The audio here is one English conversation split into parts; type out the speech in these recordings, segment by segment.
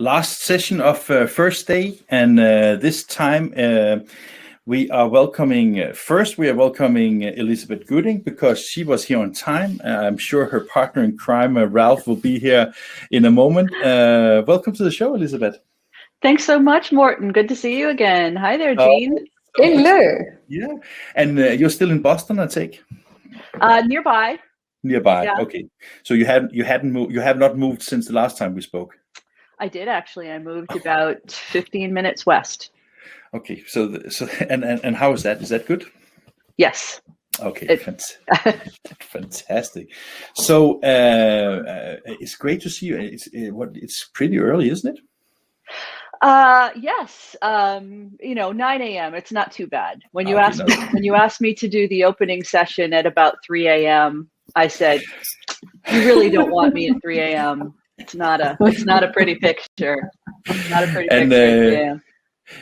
last session of first day, and this time we are welcoming Elizabeth Gooding because she was here on time. I'm sure her partner in crime, Ralph, will be here in a moment. Welcome to the show, Elizabeth. Thanks so much, Morten. Good to see you again. Hi there, Jean. Hello. Yeah, and you're still in Boston, I take. Nearby. Nearby. Yeah. Okay. So you hadn't moved. You have not moved since the last time we spoke. I did actually. I moved about 15 minutes west. Okay. So and how is that? Is that good? Yes. Okay. Fantastic. So it's great to see you. It's pretty early, isn't it? Yes. 9 a.m. It's not too bad. When you asked me to do the opening session at about 3 a.m., I said, "You really don't want me at 3 a.m. It's not a pretty picture. Not a pretty picture at 3 a.m."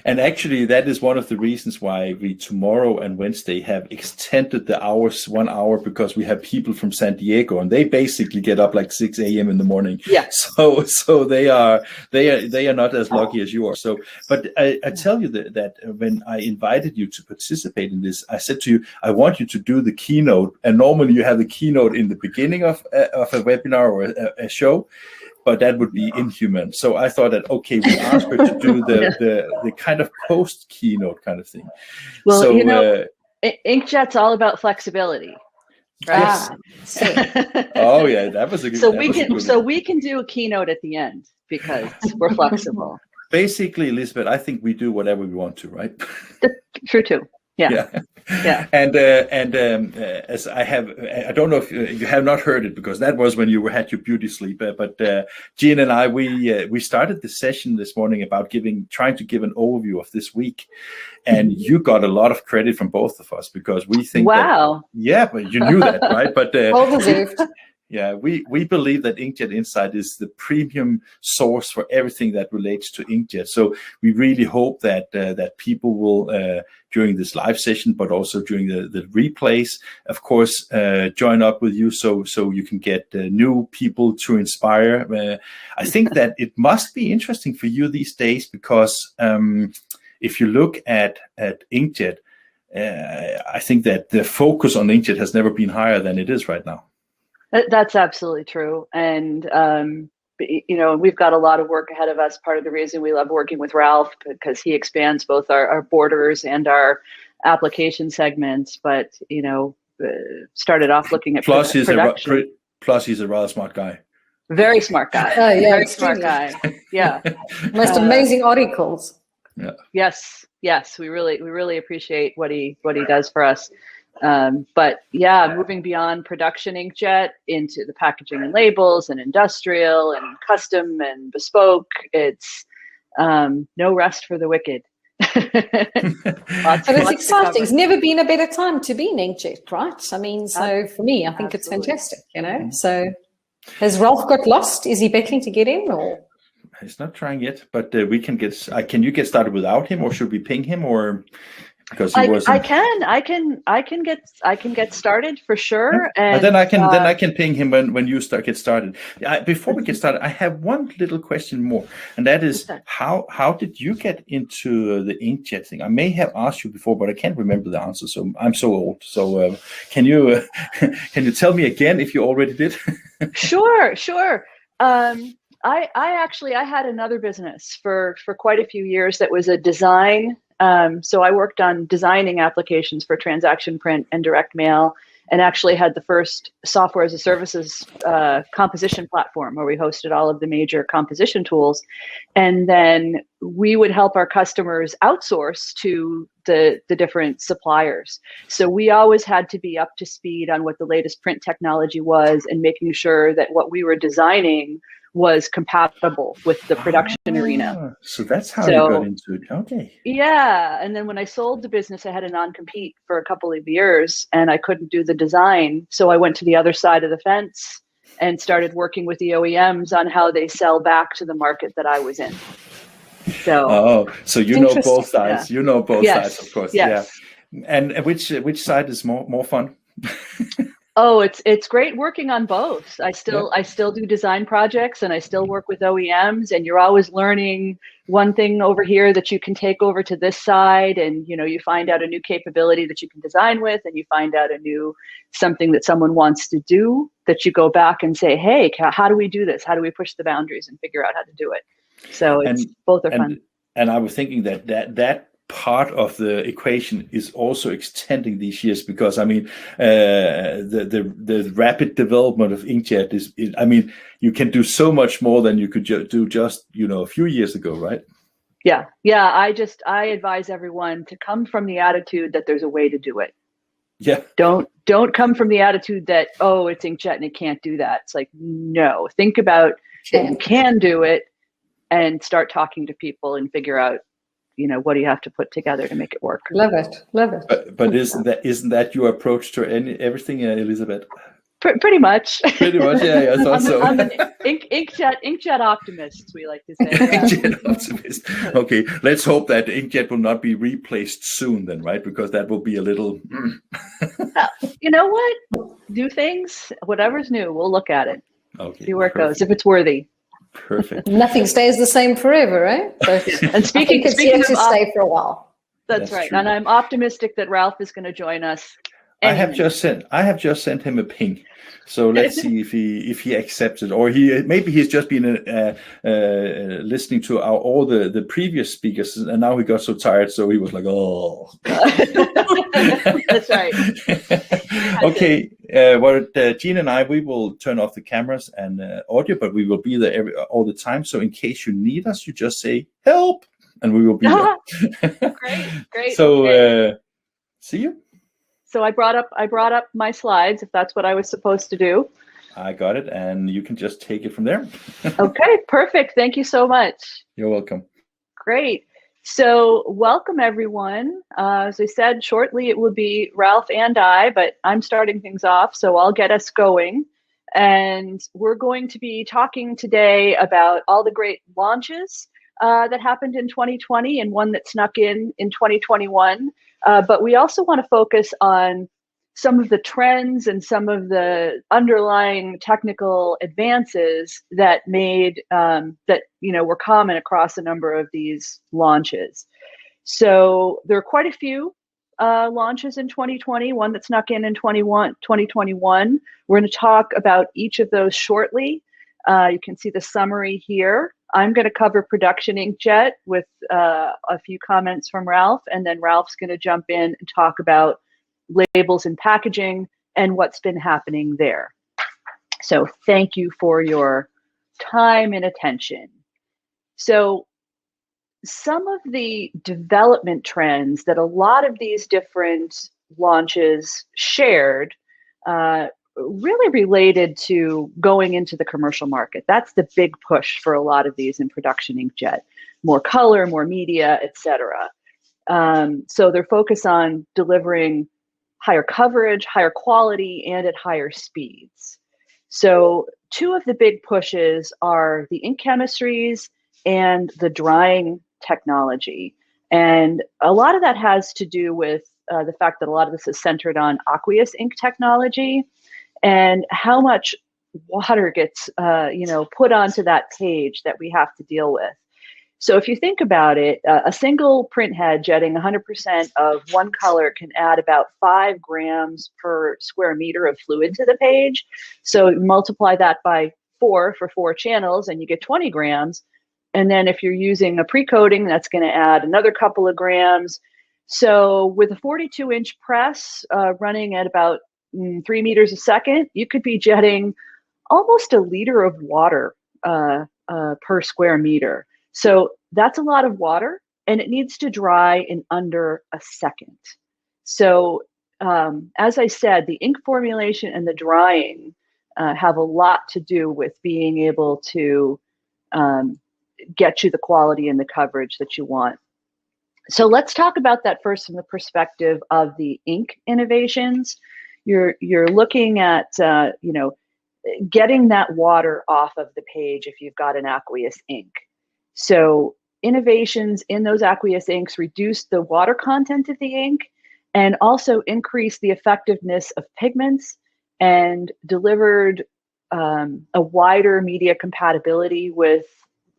And actually, that is one of the reasons why we tomorrow and Wednesday have extended the hours 1 hour, because we have people from San Diego and they basically get up like 6 a.m. in the morning. Yeah. So they are not as lucky as you are. So, but I tell you that when I invited you to participate in this, I said to you, I want you to do the keynote. And normally you have the keynote in the beginning of a webinar or a show, but that would be inhuman. So I thought that, okay, we ask her to do the kind of post keynote kind of thing. Well, so, Inkjet's all about flexibility, right? Yes. Oh yeah, that was a good. So we can do a keynote at the end because we're flexible. Basically, Elizabeth, I think we do whatever we want to, right? True too. Yeah. And as I don't know if you have not heard it, because that was when you had your beauty sleep. But Jean and I, we started the session this morning about trying to give an overview of this week, and you got a lot of credit from both of us because we think. Wow. But you knew that, right? But well deserved. Yeah, we believe that Inkjet Insight is the premium source for everything that relates to inkjet. So we really hope that people will, during this live session, but also during the replays, of course, join up with you so you can get new people to inspire. I think that it must be interesting for you these days because if you look at Inkjet, I think that the focus on Inkjet has never been higher than it is right now. That's absolutely true. And, we've got a lot of work ahead of us. Part of the reason we love working with Ralph, because he expands both our borders and our application segments. But, started off looking at production. Plus, he's a rather smart guy. Very smart guy. Oh, yeah, very smart guy. Yeah. Most amazing articles. Yeah. Yes. We really appreciate what he does for us. But yeah, moving beyond production inkjet into the packaging and labels and industrial and custom and bespoke, it's no rest for the wicked. But it's exciting. It's never been a better time to be in inkjet, right? I mean, so for me, I think it's fantastic, So has Ralph got lost? Is he battling to get in, or? He's not trying yet, but we can get. Can you get started without him, or should we ping him, or? Because he wasn't. I can get started for sure. And then I can ping him when you get started. Before we get started, I have one little question more, and that is how did you get into the inkjet thing? I may have asked you before, but I can't remember the answer. So I'm so old. So can you tell me again if you already did? Sure. I actually had another business for quite a few years that was a design. So I worked on designing applications for transaction print and direct mail, and actually had the first software as a services composition platform where we hosted all of the major composition tools. And then we would help our customers outsource to the different suppliers. So we always had to be up to speed on what the latest print technology was and making sure that what we were designing was compatible with the production arena. So that's how you got into it. Okay. Yeah. And then when I sold the business, I had a non-compete for a couple of years and I couldn't do the design. So I went to the other side of the fence and started working with the OEMs on how they sell back to the market that I was in. So you know both sides. Yeah. You know both sides, of course. Yes. Yeah. And which side is more fun? Oh, it's great working on both. I still do design projects, and I still work with OEMs, and you're always learning one thing over here that you can take over to this side, and you find out a new capability that you can design with, and you find out a new something that someone wants to do that you go back and say, hey, how do we do this? How do we push the boundaries and figure out how to do it? So both are fun. And I was thinking that part of the equation is also extending these years, because I mean the rapid development of inkjet is I mean, you can do so much more than you could do just a few years ago, right? Yeah. I advise everyone to come from the attitude that there's a way to do it. Yeah. Don't come from the attitude that, oh, it's inkjet and it can't do that. It's like, no, think about that you can do it, and start talking to people and figure out what do you have to put together to make it work. Love it. But isn't that your approach to everything, Elizabeth? Pretty much. Pretty much, yeah. I thought so. I'm an inkjet optimist, we like to say. Yeah. Inkjet optimist. Okay, let's hope that inkjet will not be replaced soon, then, right? Because that will be a little. You know what? New things, whatever's new, we'll look at it. Okay. See where it goes. If it's worthy. Perfect. Nothing stays the same forever, right? And speaking it's here to stay for a while. That's right. True. And I'm optimistic that Ralph is going to join us. I have just sent him a ping, so let's see if he accepts it, or maybe he's just been listening to all the previous speakers, and now he got so tired, so he was like, oh. That's right. Okay, Jean and I, we will turn off the cameras and audio, but we will be there all the time. So in case you need us, you just say help, and we will be there. Great. So okay. See you. So I brought up my slides, if that's what I was supposed to do. I got it, and you can just take it from there. Okay, perfect. Thank you so much. You're welcome. Great. So welcome, everyone. As I said, shortly it will be Ralph and I, but I'm starting things off, so I'll get us going. And we're going to be talking today about all the great launches that happened in 2020 and one that snuck in 2021. But we also want to focus on some of the trends and some of the underlying technical advances that made were common across a number of these launches. So there are quite a few launches in 2020, one that snuck in 2021. We're going to talk about each of those shortly. You can see the summary here. I'm going to cover production inkjet with a few comments from Ralph, and then Ralph's going to jump in and talk about labels and packaging and what's been happening there. So thank you for your time and attention. So some of the development trends that a lot of these different launches shared really related to going into the commercial market. That's the big push for a lot of these in production inkjet. More color, more media, etc. So they're focused on delivering higher coverage, higher quality, and at higher speeds. So two of the big pushes are the ink chemistries and the drying technology. And a lot of that has to do with the fact that a lot of this is centered on aqueous ink technology and how much water gets put onto that page that we have to deal with. So if you think about it, a single print head jetting 100% of one color can add about 5 grams per square meter of fluid to the page. So multiply that by 4 for 4 channels and you get 20 grams. And then if you're using a pre-coating, that's going to add another couple of grams. So with a 42-inch press running at about 3 meters a second, you could be jetting almost a liter of water per square meter. So that's a lot of water, and it needs to dry in under a second. So as I said, the ink formulation and the drying have a lot to do with being able to get you the quality and the coverage that you want. So let's talk about that first from the perspective of the ink innovations. You're looking at getting that water off of the page if you've got an aqueous ink. So innovations in those aqueous inks reduce the water content of the ink and also increase the effectiveness of pigments and delivered a wider media compatibility with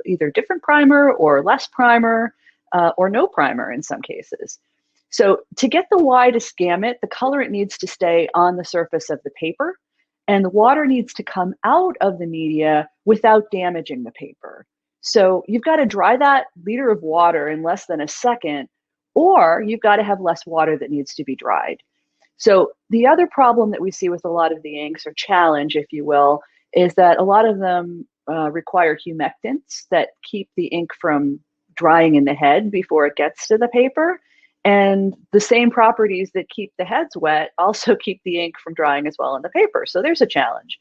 either different primer or less primer or no primer in some cases. So to get the widest gamut, the colorant needs to stay on the surface of the paper, and the water needs to come out of the media without damaging the paper. So you've got to dry that liter of water in less than a second, or you've got to have less water that needs to be dried. So the other problem that we see with a lot of the inks, or challenge, if you will, is that a lot of them require humectants that keep the ink from drying in the head before it gets to the paper. And the same properties that keep the heads wet also keep the ink from drying as well in the paper. So there's a challenge.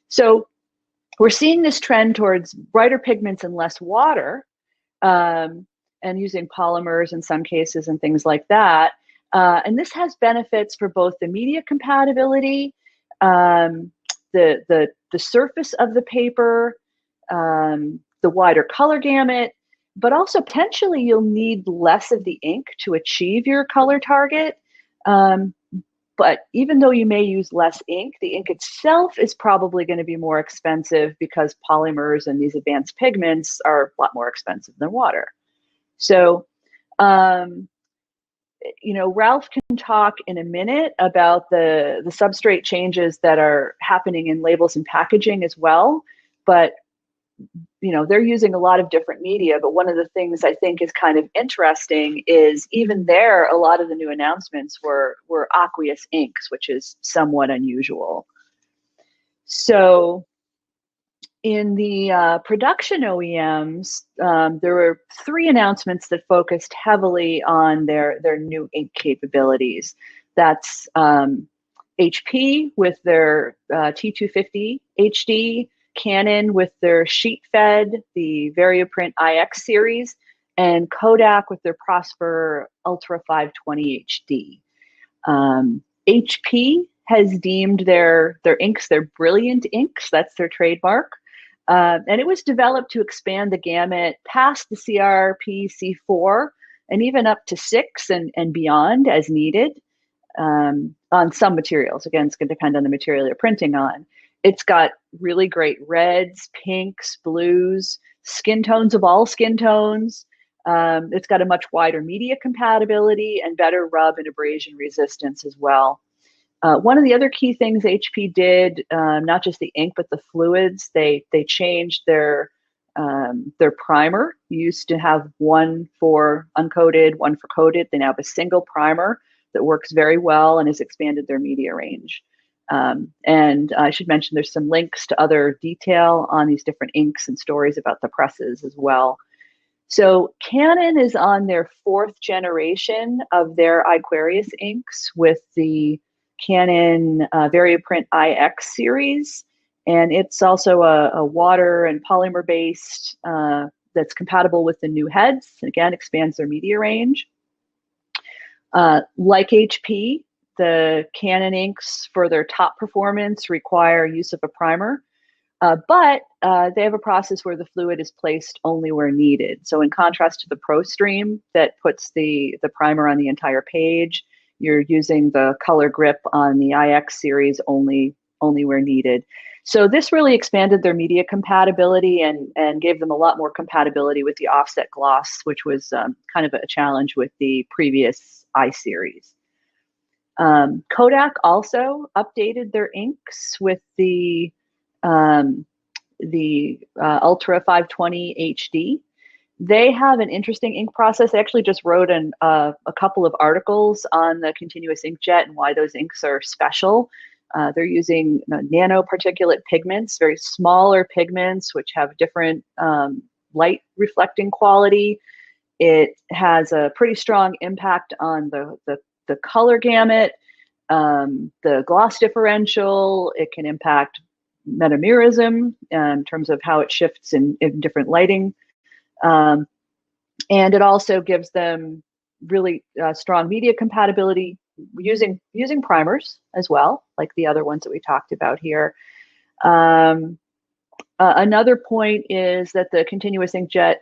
So we're seeing this trend towards brighter pigments and less water, and using polymers in some cases and things like that. And this has benefits for both the media compatibility, the surface of the paper, the wider color gamut, but also potentially you'll need less of the ink to achieve your color target. But even though you may use less ink, the ink itself is probably going to be more expensive because polymers and these advanced pigments are a lot more expensive than water. So, you know, Ralph can talk in a minute about the substrate changes that are happening in labels and packaging as well. But, you know, they're using a lot of different media. But one of the things I think is kind of interesting is even there, a lot of the new announcements were aqueous inks, which is somewhat unusual. So in the production OEMs, there were 3 announcements that focused heavily on their new ink capabilities. That's HP with their T250 HD, Canon with their sheet-fed, the Varioprint IX series, and Kodak with their Prosper Ultra 520 HD. HP has deemed their inks, their brilliant inks, that's their trademark. And it was developed to expand the gamut past the CRP C4 and even up to 6 and beyond as needed on some materials. Again, it's going to depend on the material you're printing on. It's got really great reds, pinks, blues, skin tones of all skin tones. It's got a much wider media compatibility and better rub and abrasion resistance as well. One of the other key things HP did, not just the ink, but the fluids, they changed their primer. You used to have one for uncoated, one for coated. They now have a single primer that works very well and has expanded their media range. And I should mention there's some links to other detail on these different inks and stories about the presses as well. So Canon is on their 4th generation of their Aqueous inks with the Canon Varioprint IX series, and it's also a water and polymer based that's compatible with the new heads. Again, expands their media range. Like HP, the Canon inks for their top performance require use of a primer, but they have a process where the fluid is placed only where needed. So in contrast to the ProStream that puts the primer on the entire page, you're using the color grip on the IX series only where needed. So this really expanded their media compatibility and gave them a lot more compatibility with the offset gloss, which was kind of a challenge with the previous I series. Kodak also updated their inks with the Ultra 520 HD. They have an interesting ink process. They actually just wrote a couple of articles on the continuous inkjet and why those inks are special. They're using nanoparticulate pigments, very smaller pigments, which have different light reflecting quality. It has a pretty strong impact on the color gamut, the gloss differential. It can impact metamerism in terms of how it shifts in different lighting. And it also gives them really strong media compatibility using primers as well, like the other ones that we talked about here. Another point is that the continuous inkjet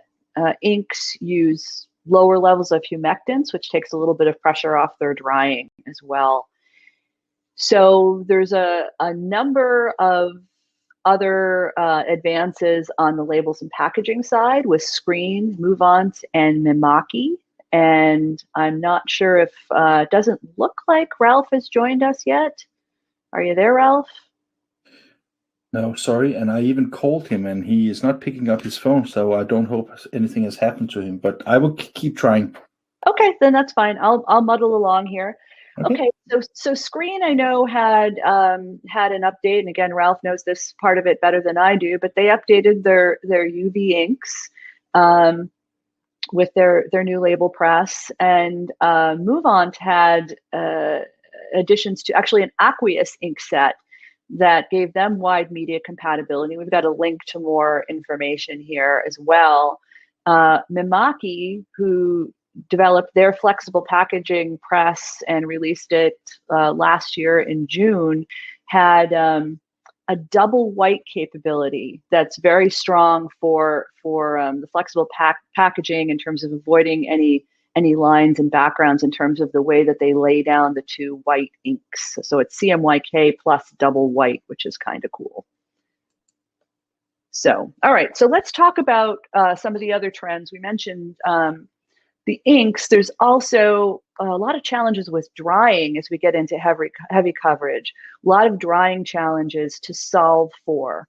inks use lower levels of humectants, which takes a little bit of pressure off their drying as well. So there's a number of other advances on the labels and packaging side with Screen, Movant, and Mimaki. And I'm not sure if it doesn't look like Ralph has joined us yet. Are you there, Ralph? No, sorry. And I even called him and he is not picking up his phone. So I don't hope anything has happened to him, but I will keep trying. Okay, then that's fine. I'll muddle along here. Okay, so Screen I know had had an update, and again, Ralph knows this part of it better than I do, but they updated their UV inks with their new label press, and Movant had additions to actually an Aqueous ink set that gave them wide media compatibility. We've got a link to more information here as well. Mimaki, who developed their flexible packaging press and released it last year in June, had a double white capability that's very strong for the flexible packaging in terms of avoiding any lines and backgrounds in terms of the way that they lay down the two white inks. So it's CMYK plus double white, which is kind of cool. So, all right, so let's talk about some of the other trends. We mentioned the inks. There's also a lot of challenges with drying as we get into heavy coverage. A lot of drying challenges to solve for.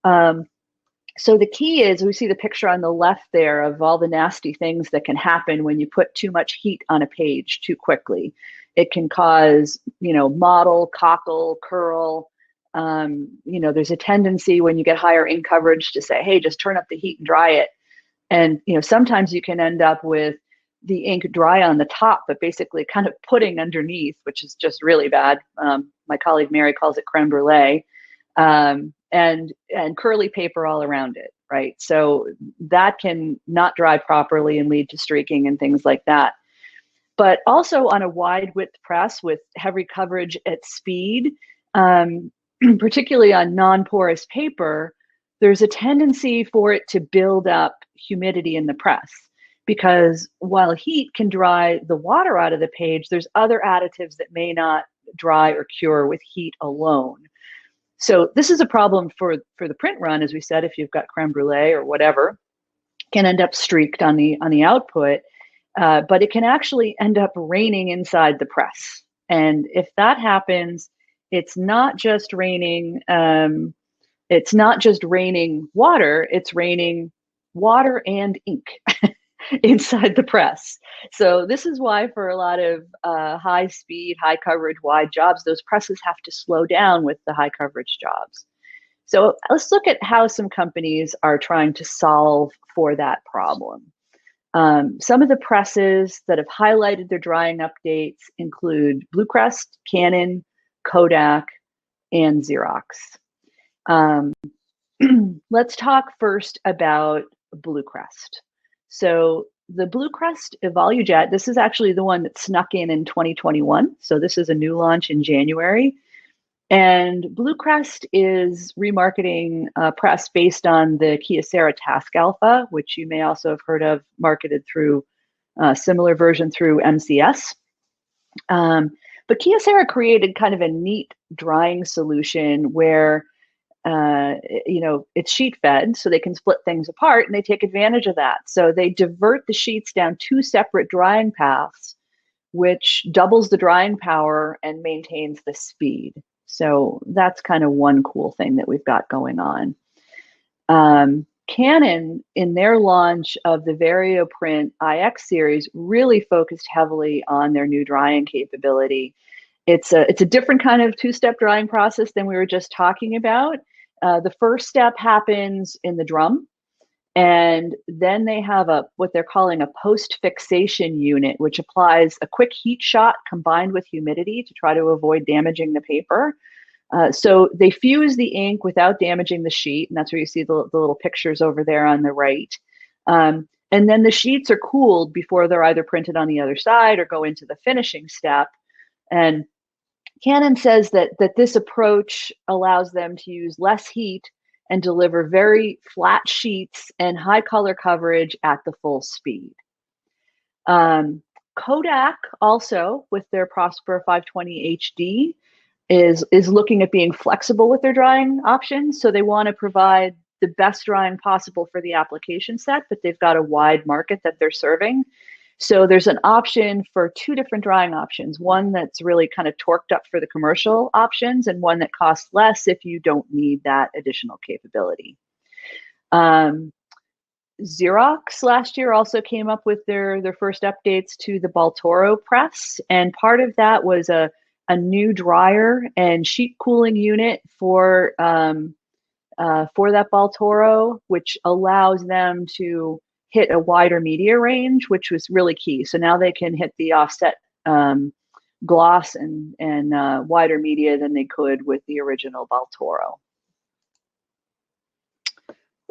So the key is, we see the picture on the left there of all the nasty things that can happen when you put too much heat on a page too quickly. It can cause, mottle, cockle, curl. There's a tendency when you get higher ink coverage to say, hey, just turn up the heat and dry it. And, sometimes you can end up with the ink dry on the top, but basically kind of pudding underneath, which is just really bad. My colleague Mary calls it creme brulee, and curly paper all around it, right? So that can not dry properly and lead to streaking and things like that. But also on a wide width press with heavy coverage at speed, particularly on non-porous paper, there's a tendency for it to build up humidity in the press, because while heat can dry the water out of the page, there's other additives that may not dry or cure with heat alone. So this is a problem for the print run, as we said. If you've got creme brulee or whatever, can end up streaked on the output, but it can actually end up raining inside the press. And if that happens, it's not just raining. It's not just raining water, it's raining water and ink inside the press. So this is why for a lot of high speed, high coverage, wide jobs, those presses have to slow down with the high coverage jobs. So let's look at how some companies are trying to solve for that problem. Some of the presses that have highlighted their drying updates include Bluecrest, Canon, Kodak, and Xerox. Let's talk first about Bluecrest. So the Bluecrest EvoluJet, this is actually the one that snuck in 2021. So this is a new launch in January. And Bluecrest is remarketing a press based on the Kyocera Task Alpha, which you may also have heard of, marketed through a similar version through MCS. But Kyocera created kind of a neat drying solution where it's sheet fed, so they can split things apart, and they take advantage of that. So they divert the sheets down two separate drying paths, which doubles the drying power and maintains the speed. So that's kind of one cool thing that we've got going on. Canon, in their launch of the VarioPrint iX series, really focused heavily on their new drying capability. It's a different kind of two-step drying process than we were just talking about. The first step happens in the drum, and then they have what they're calling a post-fixation unit, which applies a quick heat shot combined with humidity to try to avoid damaging the paper. So they fuse the ink without damaging the sheet, and that's where you see the little pictures over there on the right. And then the sheets are cooled before they're either printed on the other side or go into the finishing step. And Canon says that this approach allows them to use less heat and deliver very flat sheets and high color coverage at the full speed. Kodak also, with their Prosper 520 HD, is looking at being flexible with their drying options. So they want to provide the best drying possible for the application set, but they've got a wide market that they're serving. So there's an option for 2 different drying options, one that's really kind of torqued up for the commercial options and one that costs less if you don't need that additional capability. Xerox last year also came up with their first updates to the Baltoro press, and part of that was a new dryer and sheet cooling unit for that Baltoro, which allows them to hit a wider media range, which was really key. So now they can hit the offset gloss and wider media than they could with the original Baltoro.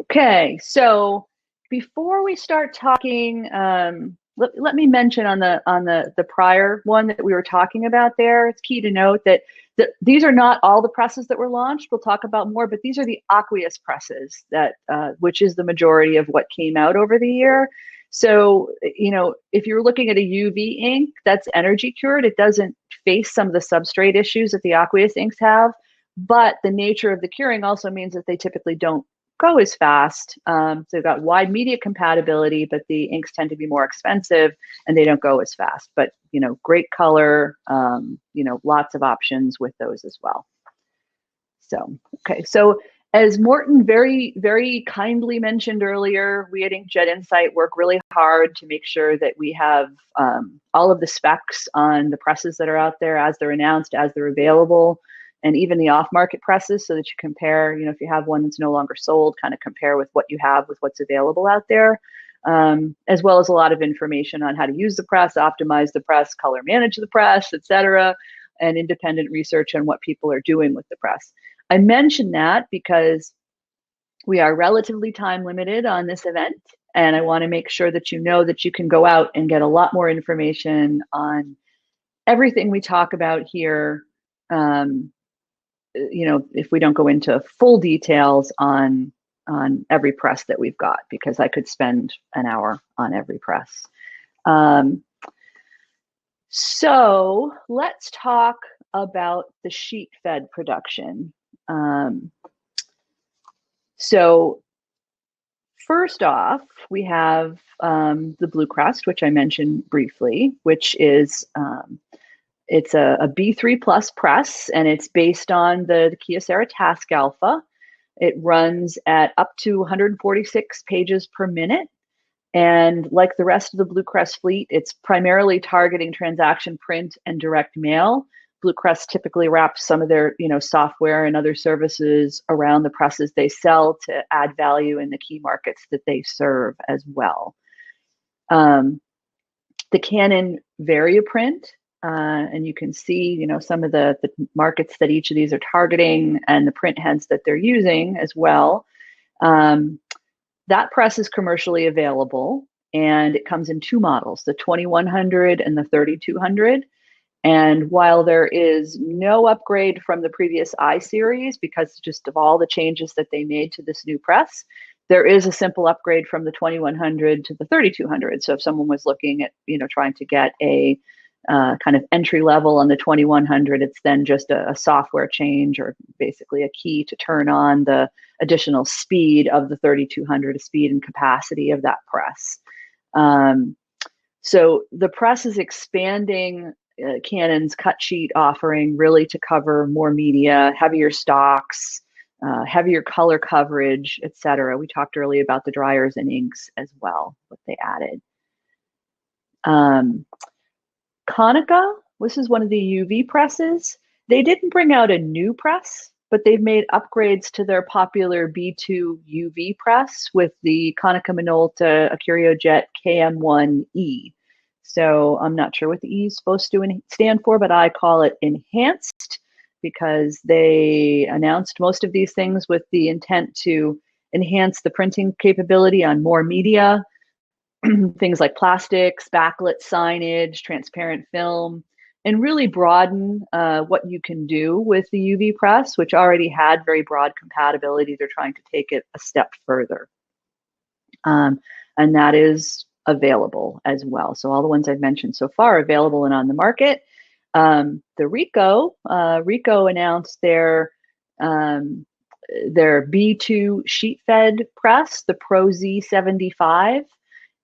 Okay, so before we start talking, let me mention on the prior one that we were talking about there, it's key to note that these are not all the presses that were launched. We'll talk about more, but these are the Aqueous presses that which is the majority of what came out over the year. So, you know, if you're looking at a UV ink that's energy cured, it doesn't face some of the substrate issues that the Aqueous inks have, but the nature of the curing also means that they typically don't go as fast. So they've got wide media compatibility, but the inks tend to be more expensive and they don't go as fast. But, you know, great color, you know, lots of options with those as well. So, okay. So as Morten very, very kindly mentioned earlier, we at Inkjet Insight work really hard to make sure that we have all of the specs on the presses that are out there as they're announced, as they're available, and even the off-market presses, so that you compare, you know, if you have one that's no longer sold, kind of compare with what you have with what's available out there, as well as a lot of information on how to use the press, optimize the press, color manage the press, etc., and independent research on what people are doing with the press. I mention that because we are relatively time limited on this event, and I want to make sure that you know that you can go out and get a lot more information on everything we talk about here. You know, if we don't go into full details on every press that we've got, because I could spend an hour on every press. So let's talk about the sheet fed production. So first off, we have the Blue Crest, which I mentioned briefly, which is it's a B3 plus press, and it's based on the Kyocera Task Alpha. It runs at up to 146 pages per minute. And like the rest of the Blue Crest fleet, it's primarily targeting transaction print and direct mail. Blue Crest typically wraps some of their, you know, software and other services around the presses they sell to add value in the key markets that they serve as well. The Canon Varioprint, and you can see, you know, some of the markets that each of these are targeting and the print heads that they're using as well. That press is commercially available, and it comes in 2 models, the 2100 and the 3200. And while there is no upgrade from the previous I series because just of all the changes that they made to this new press, there is a simple upgrade from the 2100 to the 3200. So if someone was looking at, you know, trying to get a kind of entry level on the 2100, it's then just a software change, or basically a key to turn on the additional speed of the 3200, speed and capacity of that press. So the press is expanding Canon's cut sheet offering really to cover more media, heavier stocks, heavier color coverage, etc. We talked earlier about the dryers and inks as well, what they added. Konica, this is one of the UV presses. They didn't bring out a new press, but they've made upgrades to their popular B2 UV press with the Konica Minolta AcurioJet KM1E. So I'm not sure what the E is supposed to stand for, but I call it enhanced because they announced most of these things with the intent to enhance the printing capability on more media, things like plastics, backlit signage, transparent film, and really broaden what you can do with the UV press, which already had very broad compatibility. They're trying to take it a step further. And that is available as well. So all the ones I've mentioned so far are available and on the market. The Ricoh announced their B2 sheet fed press, the Pro Z75,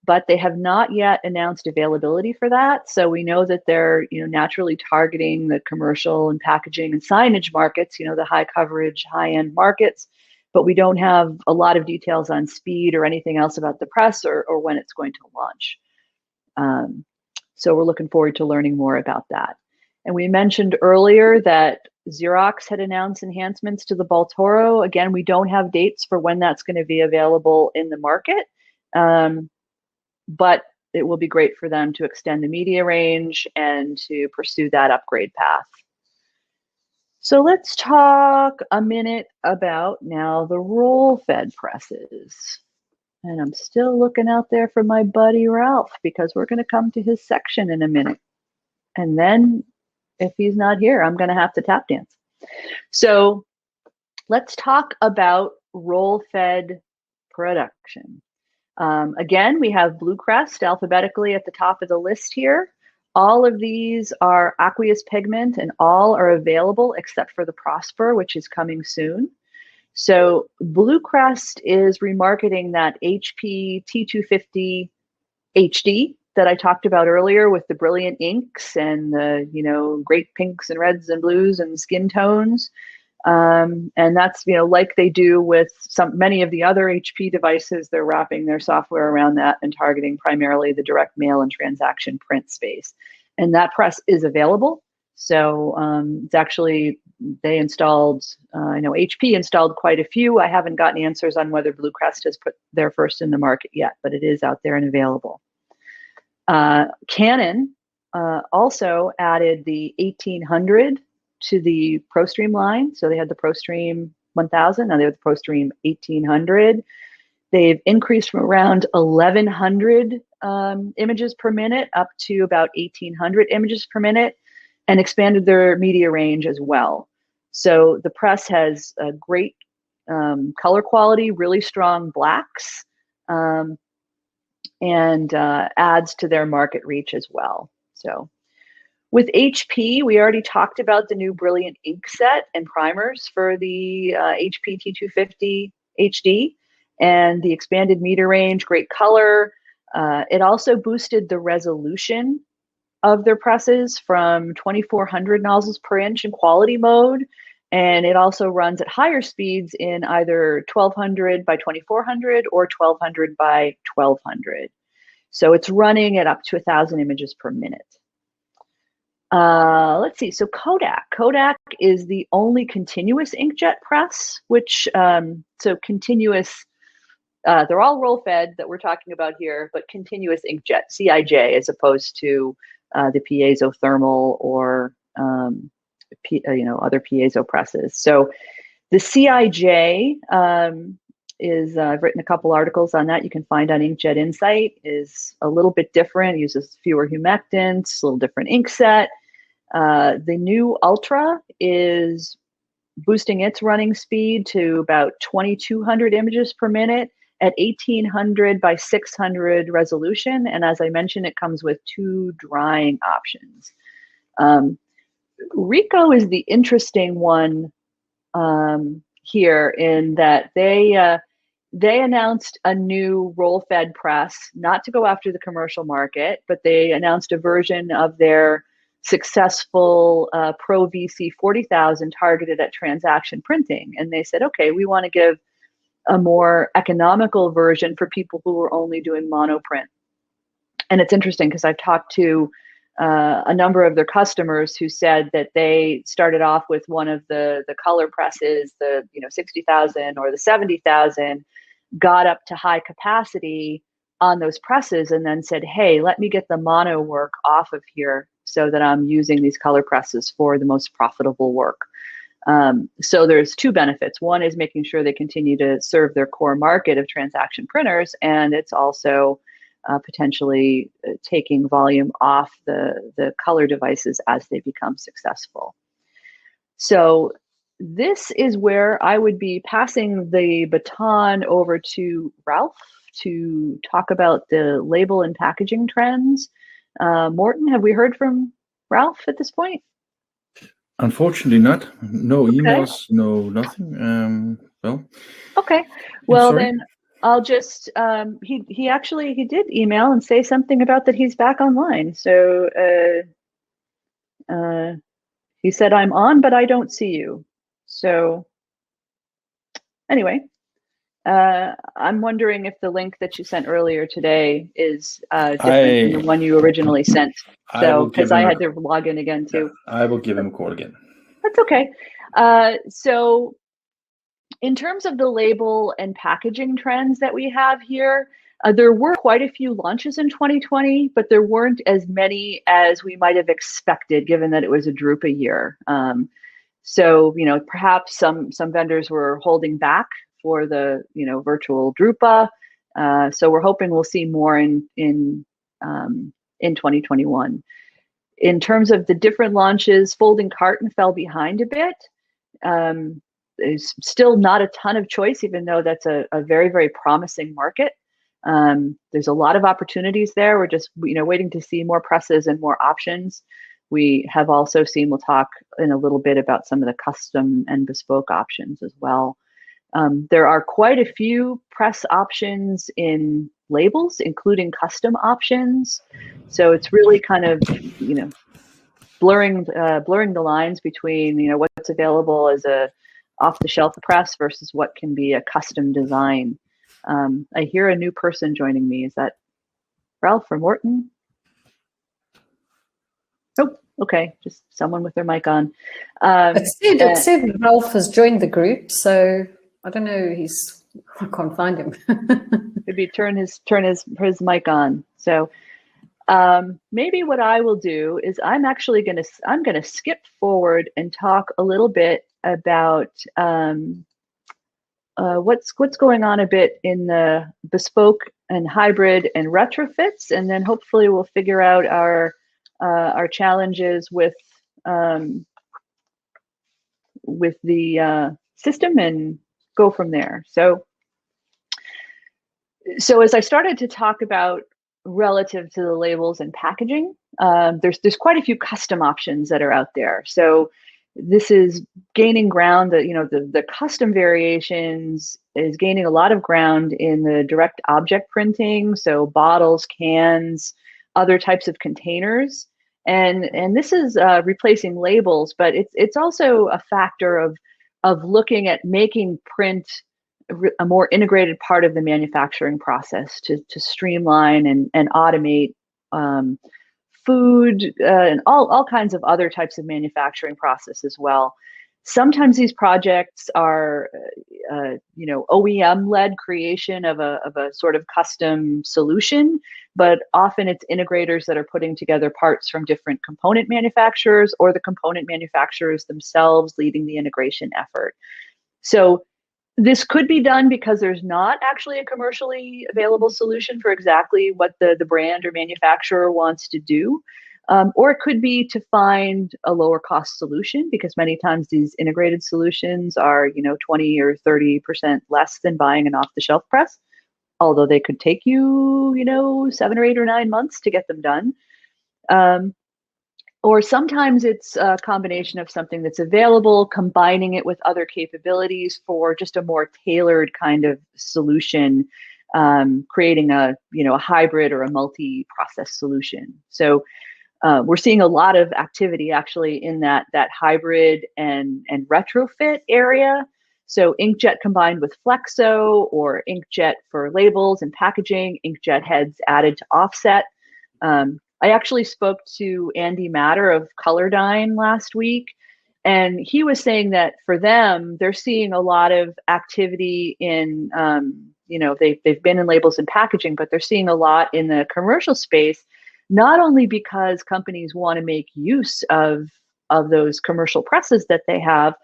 but they have not yet announced availability for that. So we know that they're, naturally targeting the commercial and packaging and signage markets, the high coverage, high end markets, but we don't have a lot of details on speed or anything else about the press or when it's going to launch. So we're looking forward to learning more about that. And we mentioned earlier that Xerox had announced enhancements to the Baltoro. Again, we don't have dates for when that's going to be available in the market, but it will be great for them to extend the media range and to pursue that upgrade path. So let's talk a minute about now the roll-fed presses. And I'm still looking out there for my buddy Ralph, because we're going to come to his section in a minute. And then if he's not here, I'm going to have to tap dance. So let's talk about roll-fed production. Again, we have Bluecrest alphabetically at the top of the list here. All of these are aqueous pigment, and all are available except for the Prosper, which is coming soon. So Bluecrest is remarketing that HP T250 HD that I talked about earlier, with the brilliant inks and the great pinks and reds and blues and skin tones. And that's like they do with many of the other HP devices, they're wrapping their software around that and targeting primarily the direct mail and transaction print space. And that press is available. So it's actually, they installed, I know HP installed quite a few. I haven't gotten answers on whether Bluecrest has put their first in the market yet, but it is out there and available. Canon also added the 1800 to the ProStream line. So they had the ProStream 1000, now they have the ProStream 1800. They've increased from around 1100 images per minute up to about 1800 images per minute, and expanded their media range as well. So the press has a great color quality, really strong blacks, and adds to their market reach as well. So with HP, we already talked about the new brilliant ink set and primers for the HP T250 HD and the expanded meter range, great color. It also boosted the resolution of their presses from 2400 nozzles per inch in quality mode. And it also runs at higher speeds in either 1200 by 2400 or 1200 by 1200. So it's running at up to 1000 images per minute. Let's see, so Kodak is the only continuous inkjet press, which, so continuous, they're all roll fed that we're talking about here, but continuous inkjet, CIJ, as opposed to the piezo thermal or other piezo presses. So the CIJ is, I've written a couple articles on that, you can find on Inkjet Insight, is a little bit different, uses fewer humectants, a little different ink set. The new Ultra is boosting its running speed to about 2200 images per minute at 1800 by 600 resolution. And as I mentioned, it comes with 2 drying options. Ricoh is the interesting one here in that they announced a new roll-fed press, not to go after the commercial market, but they announced a version of their successful Pro VC 40,000 targeted at transaction printing. And they said, okay, we want to give a more economical version for people who are only doing monoprint. And it's interesting because I've talked to a number of their customers who said that they started off with one of the color presses, the 60,000 or the 70,000, got up to high capacity on those presses, and then said, hey, let me get the mono work off of here so that I'm using these color presses for the most profitable work. So there's 2 benefits. One is making sure they continue to serve their core market of transaction printers, and it's also potentially taking volume off the color devices as they become successful. So this is where I would be passing the baton over to Ralph to talk about the label and packaging trends. Morten, have we heard from Ralph, at this point? Unfortunately not. No Okay. emails, no nothing. Well. Okay. Well, sorry. then I'll just, he did email and say something about that he's back online. So he said, I'm on, but I don't see you. So anyway, I'm wondering if the link that you sent earlier today is different than the one you originally sent. So, because I had to log in again too. I will give him a call again. That's okay. So in terms of the label and packaging trends that we have here, there were quite a few launches in 2020, but there weren't as many as we might have expected, given that it was a drupa year. So, perhaps some vendors were holding back for the, virtual drupa. So we're hoping we'll see more in 2021. In terms of the different launches, folding carton fell behind a bit. There's still not a ton of choice, even though that's a very, very promising market. There's a lot of opportunities there. We're just, waiting to see more presses and more options. We have also seen, we'll talk in a little bit about some of the custom and bespoke options as well. There are quite a few press options in labels, including custom options. So it's really kind of, blurring the lines between, what's available as a off-the-shelf press versus what can be a custom design. I hear a new person joining me. Is that Ralph or Morton? Oh, okay, just someone with their mic on. It said Ralph has joined the group, so I don't know. I can't find him. Maybe turn his mic on. So maybe what I will do is I'm gonna skip forward and talk a little bit about what's going on a bit in the bespoke and hybrid and retrofits, and then hopefully we'll figure out our challenges with the system and go from there. So as I started to talk about relative to the labels and packaging, there's quite a few custom options that are out there. So this is gaining ground. The custom variations is gaining a lot of ground in the direct object printing. So bottles, cans, other types of containers, and this is replacing labels, but it's also a factor of looking at making print a more integrated part of the manufacturing process to streamline and automate food and all kinds of other types of manufacturing process as well. Sometimes these projects are, OEM-led creation of a sort of custom solution, but often it's integrators that are putting together parts from different component manufacturers, or the component manufacturers themselves leading the integration effort. So this could be done because there's not actually a commercially available solution for exactly what the brand or manufacturer wants to do. Or it could be to find a lower cost solution, because many times these integrated solutions are, 20 or 30% less than buying an off-the-shelf press, although they could take you, 7 or 8 or 9 months to get them done. Or sometimes it's a combination of something that's available, combining it with other capabilities for just a more tailored kind of solution, creating a hybrid or a multi-process solution. So we're seeing a lot of activity actually in that hybrid and retrofit area. So Inkjet combined with Flexo, or Inkjet for labels and packaging, Inkjet heads added to offset. I actually spoke to Andy Matter of Colordyne last week, and he was saying that for them, they're seeing a lot of activity in, they've been in labels and packaging, but they're seeing a lot in the commercial space, not only because companies want to make use of those commercial presses that they have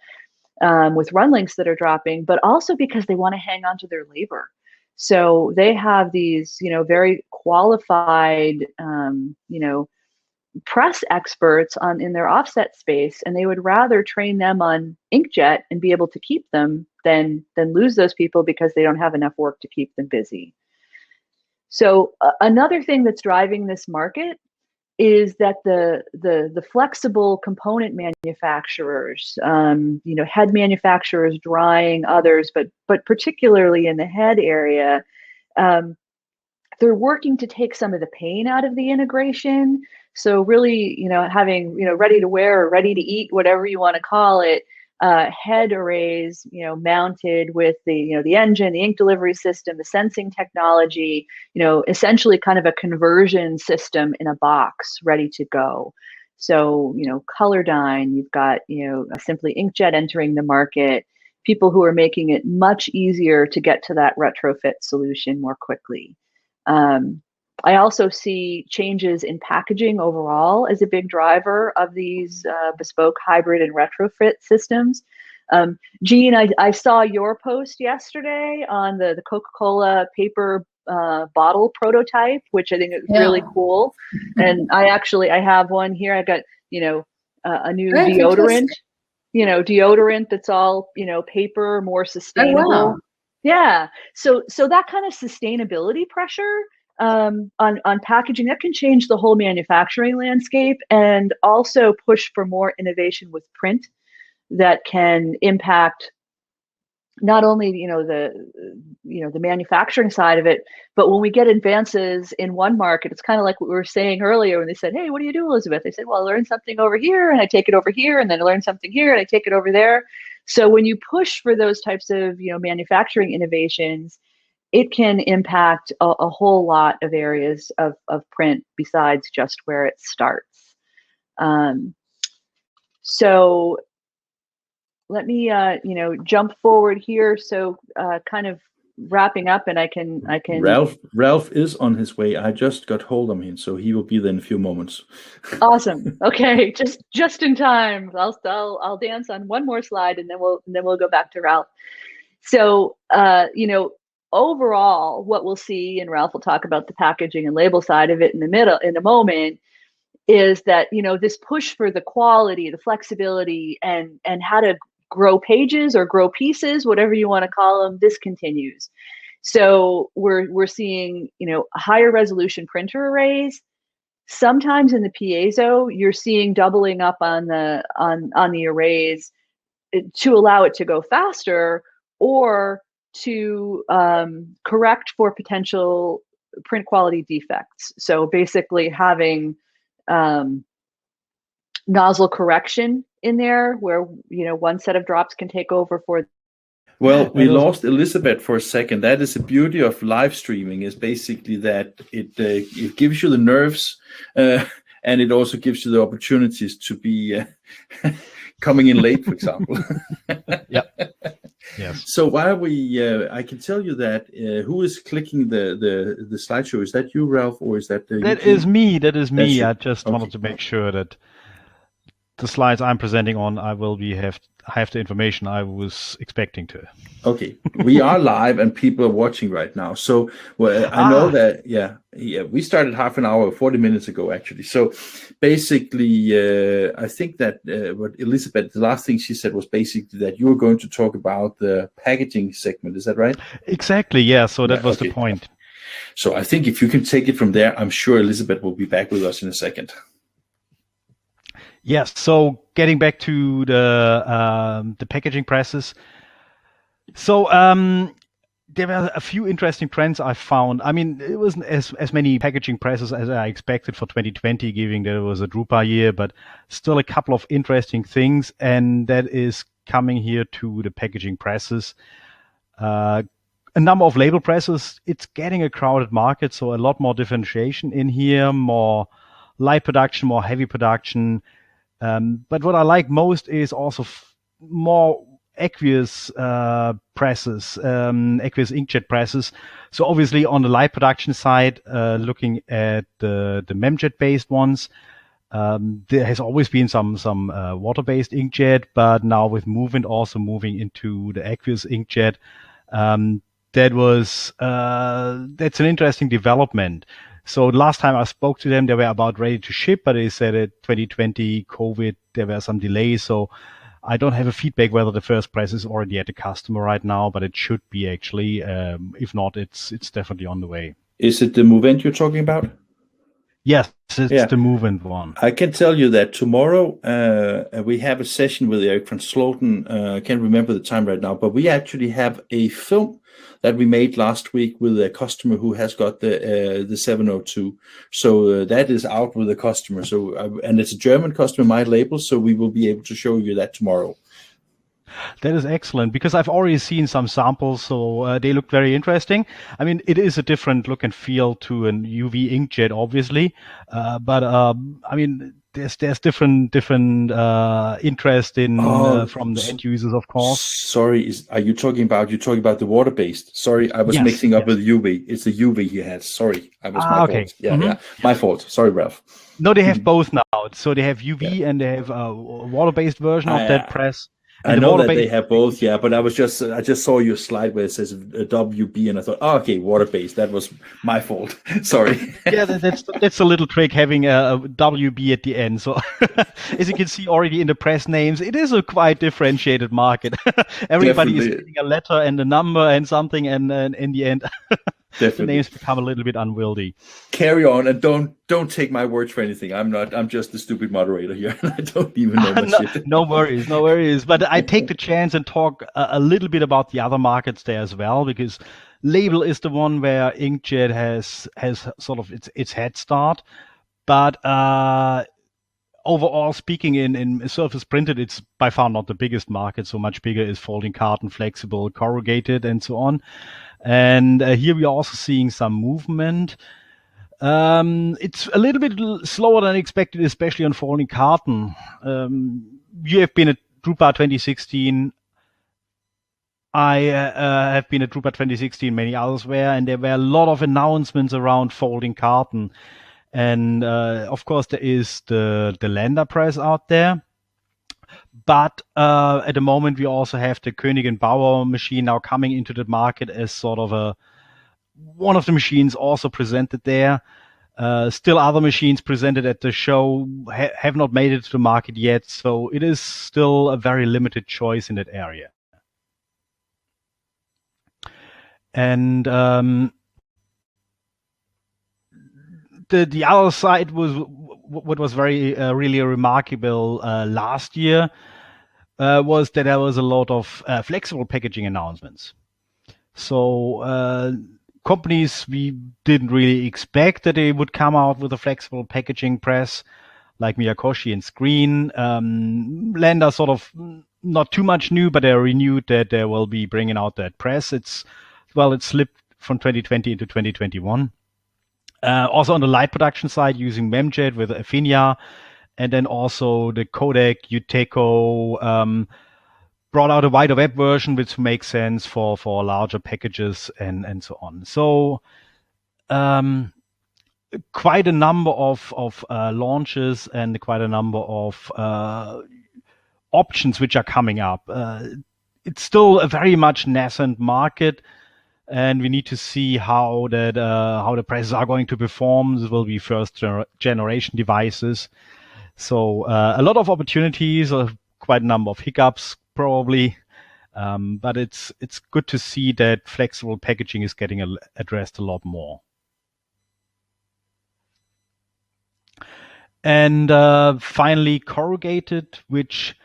with run lengths that are dropping, but also because they want to hang on to their labor. So they have these, very qualified, press experts in their offset space, and they would rather train them on Inkjet and be able to keep them than lose those people because they don't have enough work to keep them busy. So another thing that's driving this market is that the flexible component manufacturers, head manufacturers, drying, others, but particularly in the head area, they're working to take some of the pain out of the integration. So really, having, ready to wear or ready to eat, whatever you want to call it, head arrays, mounted with the engine, the ink delivery system, the sensing technology, essentially kind of a conversion system in a box ready to go. So, Colordyne, you've got, simply Inkjet entering the market, people who are making it much easier to get to that retrofit solution more quickly. I also see changes in packaging overall as a big driver of these bespoke, hybrid, and retrofit systems. Jean, I saw your post yesterday on the Coca-Cola paper bottle prototype, which I think is really cool. And I have one here. I got, a new deodorant, deodorant that's all, paper, more sustainable. Oh, wow. Yeah. So that kind of sustainability pressure on packaging, that can change the whole manufacturing landscape, and also push for more innovation with print that can impact not only the manufacturing side of it, but when we get advances in one market, it's kind of like what we were saying earlier when they said, "Hey, what do you do, Elizabeth?" I said, "Well, I learn something over here and I take it over here, and then I learn something here and I take it over there." So when you push for those types of manufacturing innovations, it can impact a whole lot of areas of print besides just where it starts. So let me jump forward here. So kind of wrapping up, and I can. Ralph is on his way. I just got hold of him, so he will be there in a few moments. Awesome. Okay, just in time. I'll dance on one more slide, and then we'll go back to Ralph. So overall, what we'll see, and Ralph will talk about the packaging and label side of it in a moment, is that this push for the quality, the flexibility, and how to grow pages or grow pieces, whatever you want to call them, this continues. So we're seeing higher resolution printer arrays. Sometimes in the piezo, you're seeing doubling up on the arrays to allow it to go faster, or to correct for potential print quality defects. So basically having nozzle correction in there, where one set of drops can take over for. Well, we lost Elizabeth for a second. That is the beauty of live streaming, is basically that it gives you the nerves, and it also gives you the opportunities to be coming in late, for example. Yep. Yes. So while I can tell you that who is clicking the slideshow? Is that you, Ralph, or is that? That is me. That is me. I just wanted to make sure that the slides I'm presenting on, I have the information I was expecting to. Okay, we are live and people are watching right now. So I know that, we started half an hour, 40 minutes ago, actually. So basically, I think that what Elizabeth, the last thing she said was basically that you were going to talk about the packaging segment. Is that right? Exactly, yeah. So that was the point. So I think if you can take it from there, I'm sure Elizabeth will be back with us in a second. Yes, so getting back to the packaging presses. So there were a few interesting trends I found. I mean, it wasn't as many packaging presses as I expected for 2020, given that it was a drupa year, but still a couple of interesting things, and that is coming here to the packaging presses. A number of label presses. It's getting a crowded market, so a lot more differentiation in here, more light production, more heavy production. But what I like most is also more Aqueous presses, Aqueous inkjet presses. So obviously on the light production side, looking at the memjet-based ones, there has always been some water-based inkjet, but now with Movement also moving into the Aqueous inkjet, that's an interesting development. So last time I spoke to them, they were about ready to ship, but they said at 2020 COVID, there were some delays. So I don't have a feedback whether the first press is already at the customer right now, but it should be actually. If not, it's definitely on the way. Is it the Movement you're talking about? Yes, it's Yeah. the movement one. I can tell you that tomorrow we have a session with Eric van Sloten. I can't remember the time right now, but we actually have a film that we made last week with a customer who has got the 702. So that is out with the customer. So and it's a German customer, my label. So we will be able to show you that tomorrow. That is excellent, because I've already seen some samples, so they look very interesting. I mean, it is a different look and feel to an UV inkjet, obviously, but I mean, there's different interest in from the end users, of course. Sorry, are you talking about the water based? Sorry, I was mixing up with UV. It's the UV he has. Sorry, I was my fault. Yeah, my fault. Sorry, Ralph. No, they have both now. So they have UV and they have a water-based version of that press. I know that they have both, but I just saw your slide where it says WB, and I thought, okay, water-based. That was my fault. Sorry. Yeah, that's a little trick, having a WB at the end. So as you can see already in the press names, it is a quite differentiated market. Everybody is getting a letter and a number and something, and in the end, the names become a little bit unwieldy. Carry on, and don't take my words for anything. I'm just the stupid moderator here. I don't even know my shit. No worries. But I take the chance and talk a little bit about the other markets there as well, because label is the one where Inkjet has sort of its head start. But overall speaking, in surface printed, it's by far not the biggest market. So much bigger is folding carton, flexible, corrugated, and so on. And here we are also seeing some movement. It's a little bit slower than expected, especially on folding carton. You have been at drupa 2016. I have been at drupa 2016, many others were, and there were a lot of announcements around folding carton. And of course, there is the Lander press out there. But at the moment, we also have the Koenig & Bauer machine now coming into the market as sort of one of the machines also presented there. Still other machines presented at the show have not made it to the market yet. So it is still a very limited choice in that area. And the other side was what was very really remarkable last year was that there was a lot of flexible packaging announcements. So companies we didn't really expect that they would come out with a flexible packaging press, like Miyakoshi and Screen. Lander sort of not too much new, but they renewed that they will be bringing out that press. It slipped from 2020 into 2021. Also on the light production side, using Memjet with Affinia, and then also the Kodak Uteco brought out a wider web version, which makes sense for larger packages and so on. So quite a number of launches and quite a number of options which are coming up. It's still a very much nascent market, and we need to see how the presses are going to perform. This will be first generation devices. So a lot of opportunities, quite a number of hiccups probably, but it's good to see that flexible packaging is getting addressed a lot more. And finally, corrugated, which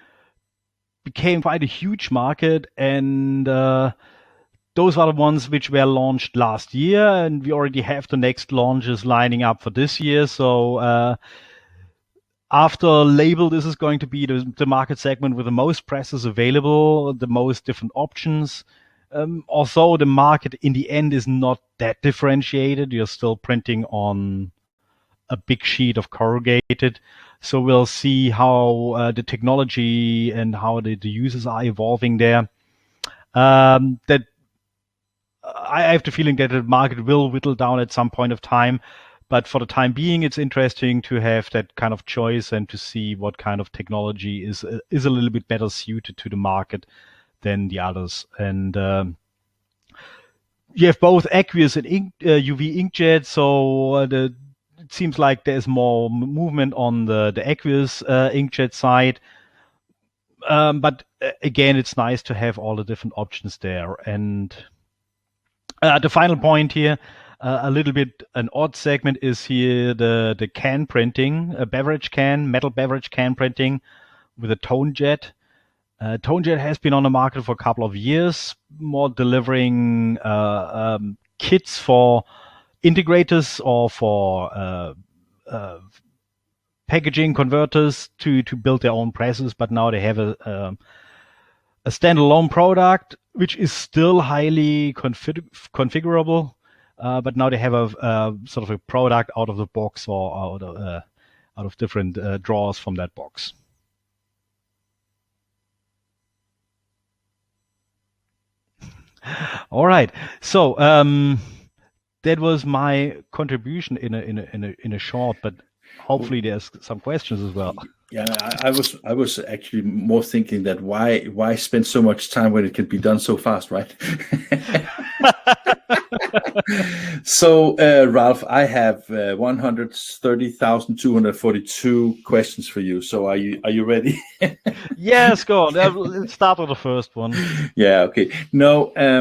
became quite a huge market, and those are the ones which were launched last year, and we already have the next launches lining up for this year. So after label, this is going to be the market segment with the most presses available, the most different options. Also, the market in the end is not that differentiated. You're still printing on a big sheet of corrugated. So we'll see how the technology and how the users are evolving there. That I have the feeling that the market will whittle down at some point of time. But for the time being, it's interesting to have that kind of choice and to see what kind of technology is a little bit better suited to the market than the others. And you have both Aqueous and UV inkjet. So it seems like there's more movement on the Aqueous inkjet side. But again, it's nice to have all the different options there. And the final point here, A little bit an odd segment is here the can printing, a metal beverage can printing with a tone jet. Tone jet has been on the market for a couple of years, more delivering kits for integrators or for packaging converters to build their own presses, but now they have a standalone product which is still highly configurable, but now they have a sort of a product out of the box or out of different drawers from that box. All right, so that was my contribution in a short, but hopefully there's some questions as well. Yeah, I was actually more thinking that why spend so much time when it can be done so fast, right? So, Ralph, I have 130,242 questions for you. So, are you ready? Yes, go on. Let's start with the first one. Yeah. Okay. No. I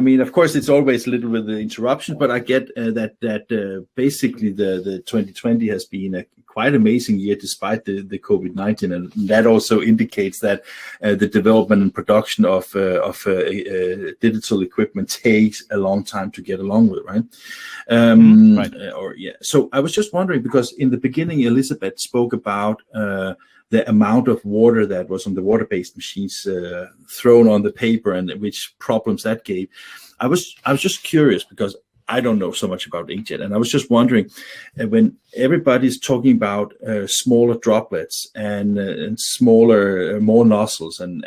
mean, of course, it's always a little bit of the interruption, but I get that basically the 2020 has been a quite amazing year despite the COVID-19, and that also indicates that the development and production of digital equipment takes a long time to get along with, right? Right. So I was just wondering, because in the beginning, Elizabeth spoke about the amount of water that was on the water-based machines thrown on the paper and which problems that gave. I was just curious because I don't know so much about inkjet, and I was just wondering when everybody's talking about smaller droplets and smaller, more nozzles, and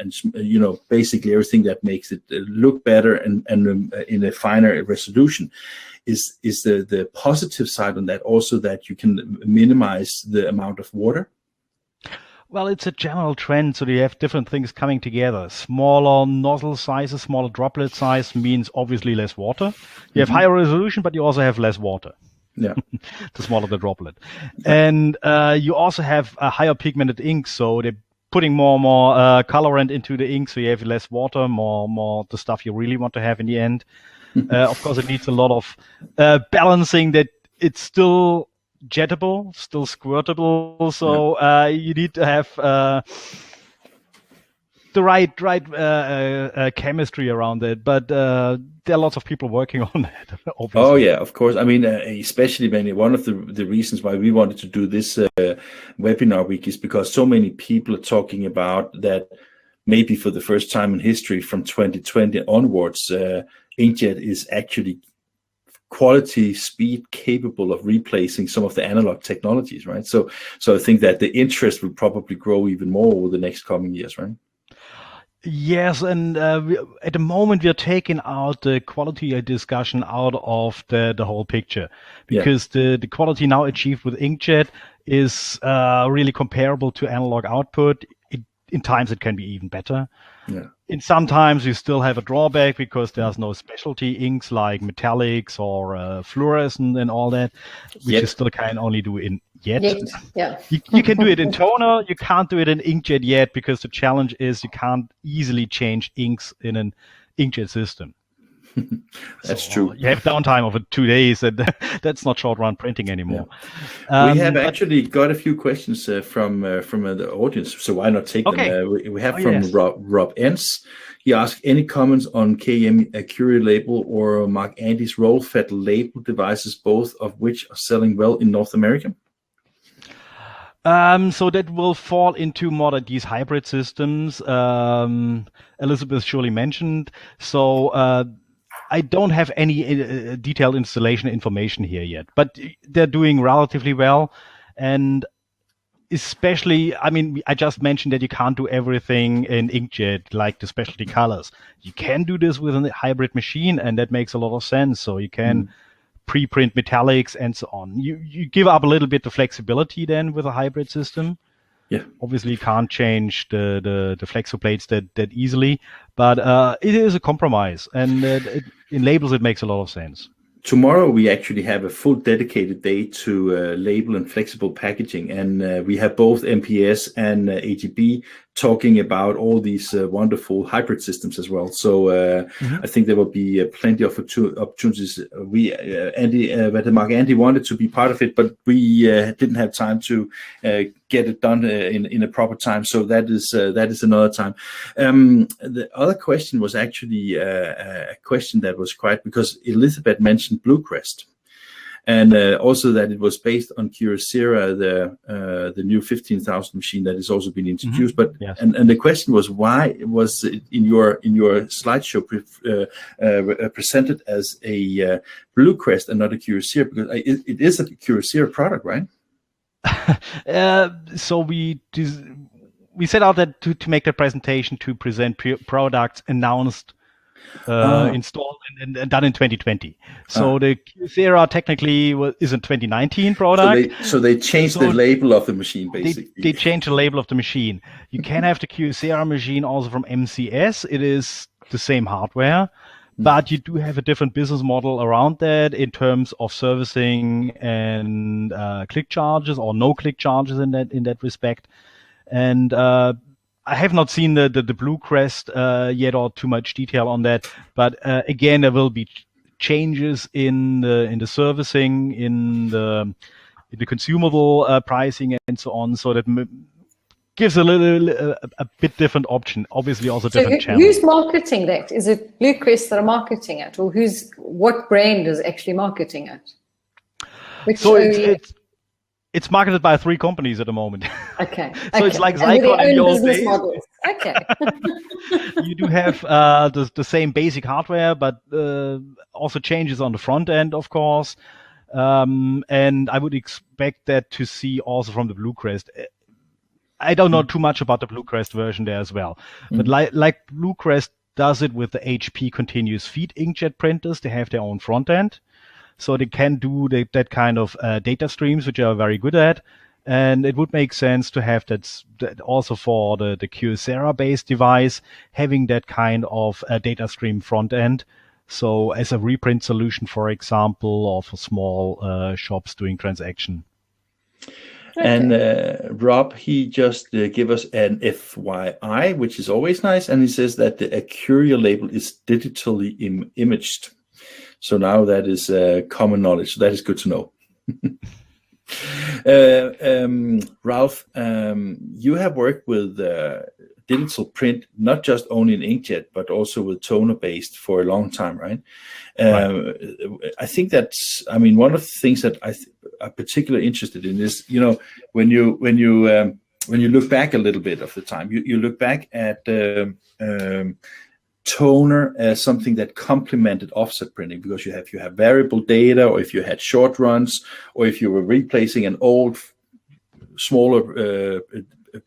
basically everything that makes it look better and in a finer resolution, is the positive side on that also that you can minimize the amount of water? Well, it's a general trend, so you have different things coming together. Smaller nozzle sizes, smaller droplet size means obviously less water. You have higher resolution, but you also have less water. Yeah. The smaller the droplet. And you also have a higher pigmented ink, so they're putting more and more colorant into the ink, so you have less water, more the stuff you really want to have in the end. Of course, it needs a lot of balancing that it's still jettable, still squirtable, so you need to have the right chemistry around it, but there are lots of people working on that, obviously. Oh yeah, of course. I mean, especially when one of the reasons why we wanted to do this webinar week is because so many people are talking about that maybe for the first time in history from 2020 onwards, inkjet is actually quality speed capable of replacing some of the analog technologies, right? So I think that the interest will probably grow even more over the next coming years, right? Yes, and at the moment we are taking out the quality discussion out of the whole picture, because the quality now achieved with inkjet is really comparable to analog output. In times it can be even better. Yeah. In some times you still have a drawback because there's no specialty inks like metallics or fluorescent and all that, which you still can only do in yet. Yeah. You can do it in toner, you can't do it in inkjet yet, because the challenge is you can't easily change inks in an inkjet system. That's true. You have downtime of 2 days, and that's not short run printing anymore. Yeah. We have actually got a few questions from the audience, so why not take them? We have from Rob Ens. He asked, any comments on KM Curie label or Mark Andy's roll-fed label devices, both of which are selling well in North America? So that will fall into more of these hybrid systems. Elizabeth surely mentioned. So I don't have any detailed installation information here yet, but they're doing relatively well. And especially, I mean, I just mentioned that you can't do everything in inkjet, like the specialty colors. You can do this with a hybrid machine, and that makes a lot of sense. So you can pre-print metallics and so on. You give up a little bit of flexibility then with a hybrid system. Yeah, obviously you can't change the flexo plates that easily, but it is a compromise, and in labels it makes a lot of sense. Tomorrow we actually have a full dedicated day to label and flexible packaging, and we have both MPS and AGB talking about all these wonderful hybrid systems as well. So I think there will be plenty of opportunities. Andy wanted to be part of it, but we didn't have time to get it done in a proper time. So that is another time. The other question was actually a question that was quite, because Elizabeth mentioned Bluecrest. And also that it was based on Kyocera, the new 15,000 machine that has also been introduced. But yes. and the question was, why was it in your slideshow presented as a Bluecrest and not a Kyocera? Because it is a Kyocera product, right? So we set out that to make the presentation to present products announced, installed and done in 2020. So the Kyocera technically is a 2019 product. So they changed the label of the machine, basically. They changed the label of the machine. You can have the Kyocera machine also from MCS. It is the same hardware, but you do have a different business model around that in terms of servicing and click charges or no click charges in that respect. And I have not seen the Bluecrest yet, or too much detail on that. But again, there will be changes in the servicing, in the consumable pricing, and so on. So that gives a bit different option. Obviously, also different channel. Who's marketing that? Is it Bluecrest that are marketing it, or what brand is actually marketing it? It's marketed by 3 companies at the moment. Okay. So it's like Zycon in the old days. Okay. You do have the same basic hardware, but also changes on the front end, of course. And I would expect that to see also from the Bluecrest. I don't know too much about the Bluecrest version there as well. But like Bluecrest does it with the HP continuous feed inkjet printers, they have their own front end. So they can do that kind of data streams, which they are very good at. And it would make sense to have that also for the Kyocera-based device, having that kind of data stream front end. So as a reprint solution, for example, or for small shops doing transaction. And Rob, he just gave us an FYI, which is always nice. And he says that the Aqueous label is digitally imaged. So now that is common knowledge. So that is good to know. Ralph, you have worked with digital print, not just only in inkjet, but also with toner-based for a long time, right? I think that's, one of the things that I'm particularly interested in is, when you look back a little bit of the time, you look back at toner as something that complemented offset printing, because you have variable data, or if you had short runs, or if you were replacing an old smaller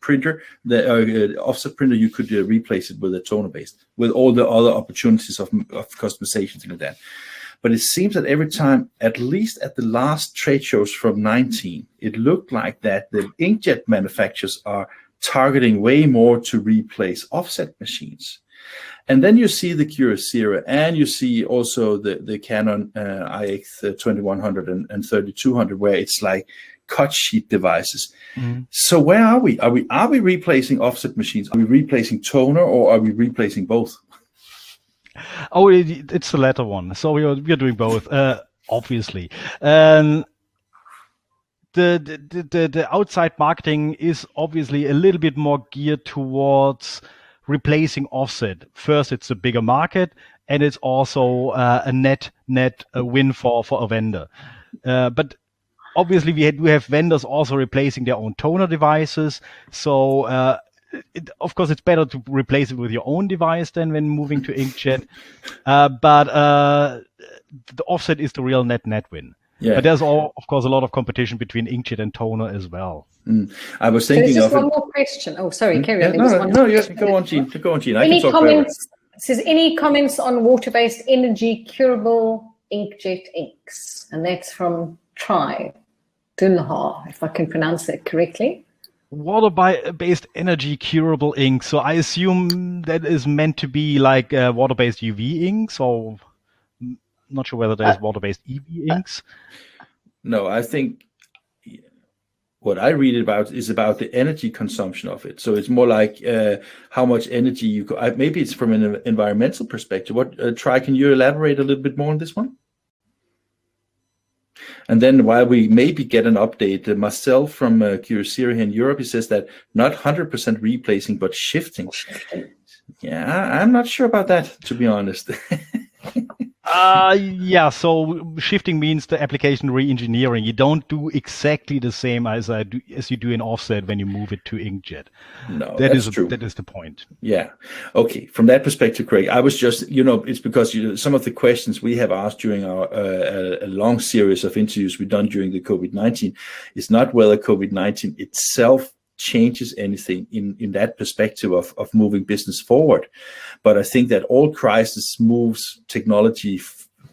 printer, the offset printer, you could replace it with a toner based, with all the other opportunities of customizations like that. But it seems that every time, at least at the last trade shows from 19, it looked like that the inkjet manufacturers are targeting way more to replace offset machines. And then you see the Kyocera, and you see also the Canon IX 2100 and 3200, where it's like cut sheet devices. So where are we? Are we replacing offset machines? Are we replacing toner, or are we replacing both? Oh, it's the latter one. So we are doing both, obviously. The outside marketing is obviously a little bit more geared towards replacing offset. First, it's a bigger market, and it's also a net win for a vendor. But obviously, we do have vendors also replacing their own toner devices. So, of course, it's better to replace it with your own device than when moving to inkjet. But the offset is the real net win. Yeah. But there's of course, a lot of competition between inkjet and toner as well. I was thinking of one more question. Oh, sorry, carry on. Go on, Jean. Any comments? It says, any comments on water-based energy curable inkjet inks? And that's from Tri Dunha, if I can pronounce that correctly. Water-based energy curable ink. So I assume that is meant to be like water-based UV inks, or not sure whether there's water-based EV inks. No, I think what I read about is about the energy consumption of it. So it's more like how much energy you maybe it's from an environmental perspective. Can you elaborate a little bit more on this one? And then while we maybe get an update, Marcel from Curacera here in Europe, he says that not 100% replacing, but shifting. Yeah, I'm not sure about that, to be honest. So shifting means the application re-engineering. You don't do exactly the same as you do in offset when you move it to inkjet. No, that's true. That is the point. Yeah. Okay. From that perspective, Craig, I was just, it's because some of the questions we have asked during our a long series of interviews we've done during the COVID-19 is not whether COVID-19 itself changes anything in that perspective of moving business forward. But I think that all crisis moves technology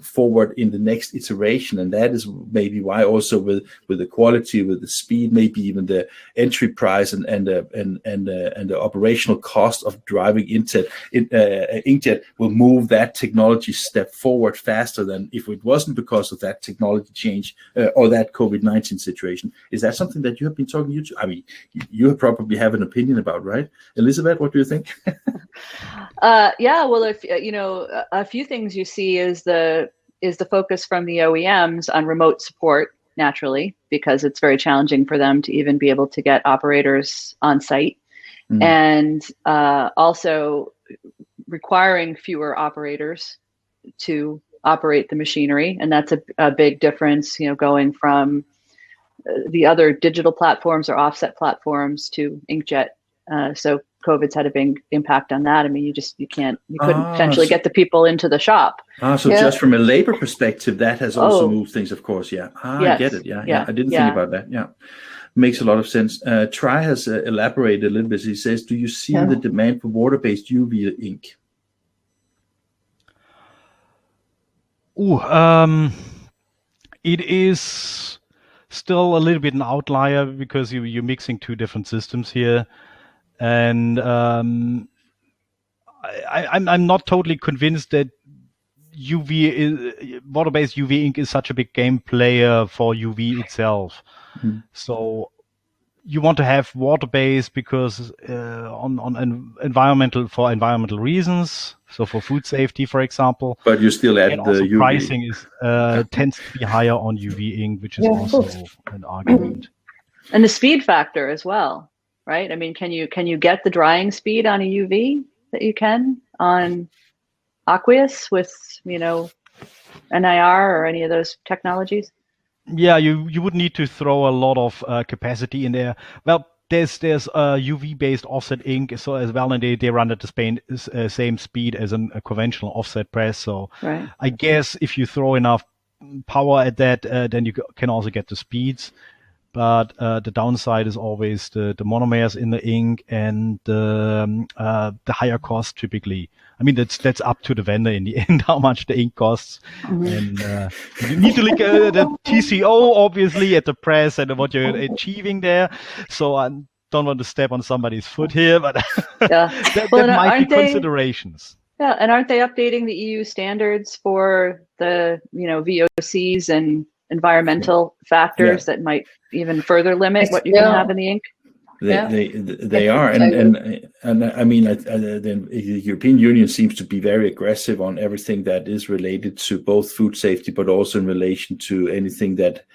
forward in the next iteration, and that is maybe why also with the quality, with the speed, maybe even the entry price and the operational cost of driving inkjet will move that technology step forward faster than if it wasn't because of that technology change or that COVID-19 situation. Is that something that you have been talking to? I mean, you probably have an opinion about, right? Elizabeth, what do you think? Well, if a few things you see is the focus from the OEMs on remote support, naturally, because it's very challenging for them to even be able to get operators on site, and also requiring fewer operators to operate the machinery. And that's a big difference, going from the other digital platforms or offset platforms to inkjet. So COVID's had a big impact on that. I mean, you couldn't potentially get the people into the shop. Just from a labor perspective, that has also moved things, of course. Yeah. Yes. I get it. Yeah. I didn't think about that. Yeah. Makes a lot of sense. Tri has elaborated a little bit. He says, do you see the demand for water-based UV ink? It is still a little bit an outlier because you're mixing two different systems here. And I'm not totally convinced that water-based UV ink is such a big game player for UV itself. So you want to have water-based because on environmental reasons. So for food safety, for example. But you still add the UV. Pricing is tends to be higher on UV ink, which is also an argument. And the speed factor as well. Right? I mean, can you get the drying speed on a UV that you can on Aqueous with, NIR or any of those technologies? Yeah, you would need to throw a lot of capacity in there. Well, there's UV-based offset ink, so as well, and they run at the same speed as a conventional offset press. So right. I guess if you throw enough power at that, then you can also get the speeds. But the downside is always the monomers in the ink and the higher cost typically. I mean, that's up to the vendor in the end, how much the ink costs. And you need to look at the TCO, obviously, at the press and what you're achieving there. So I don't want to step on somebody's foot here, but that might be considerations. Yeah, and aren't they updating the EU standards for the, VOCs and environmental factors that might even further limit what you can have in the ink? They are, and I mean, the European Union seems to be very aggressive on everything that is related to both food safety, but also in relation to anything that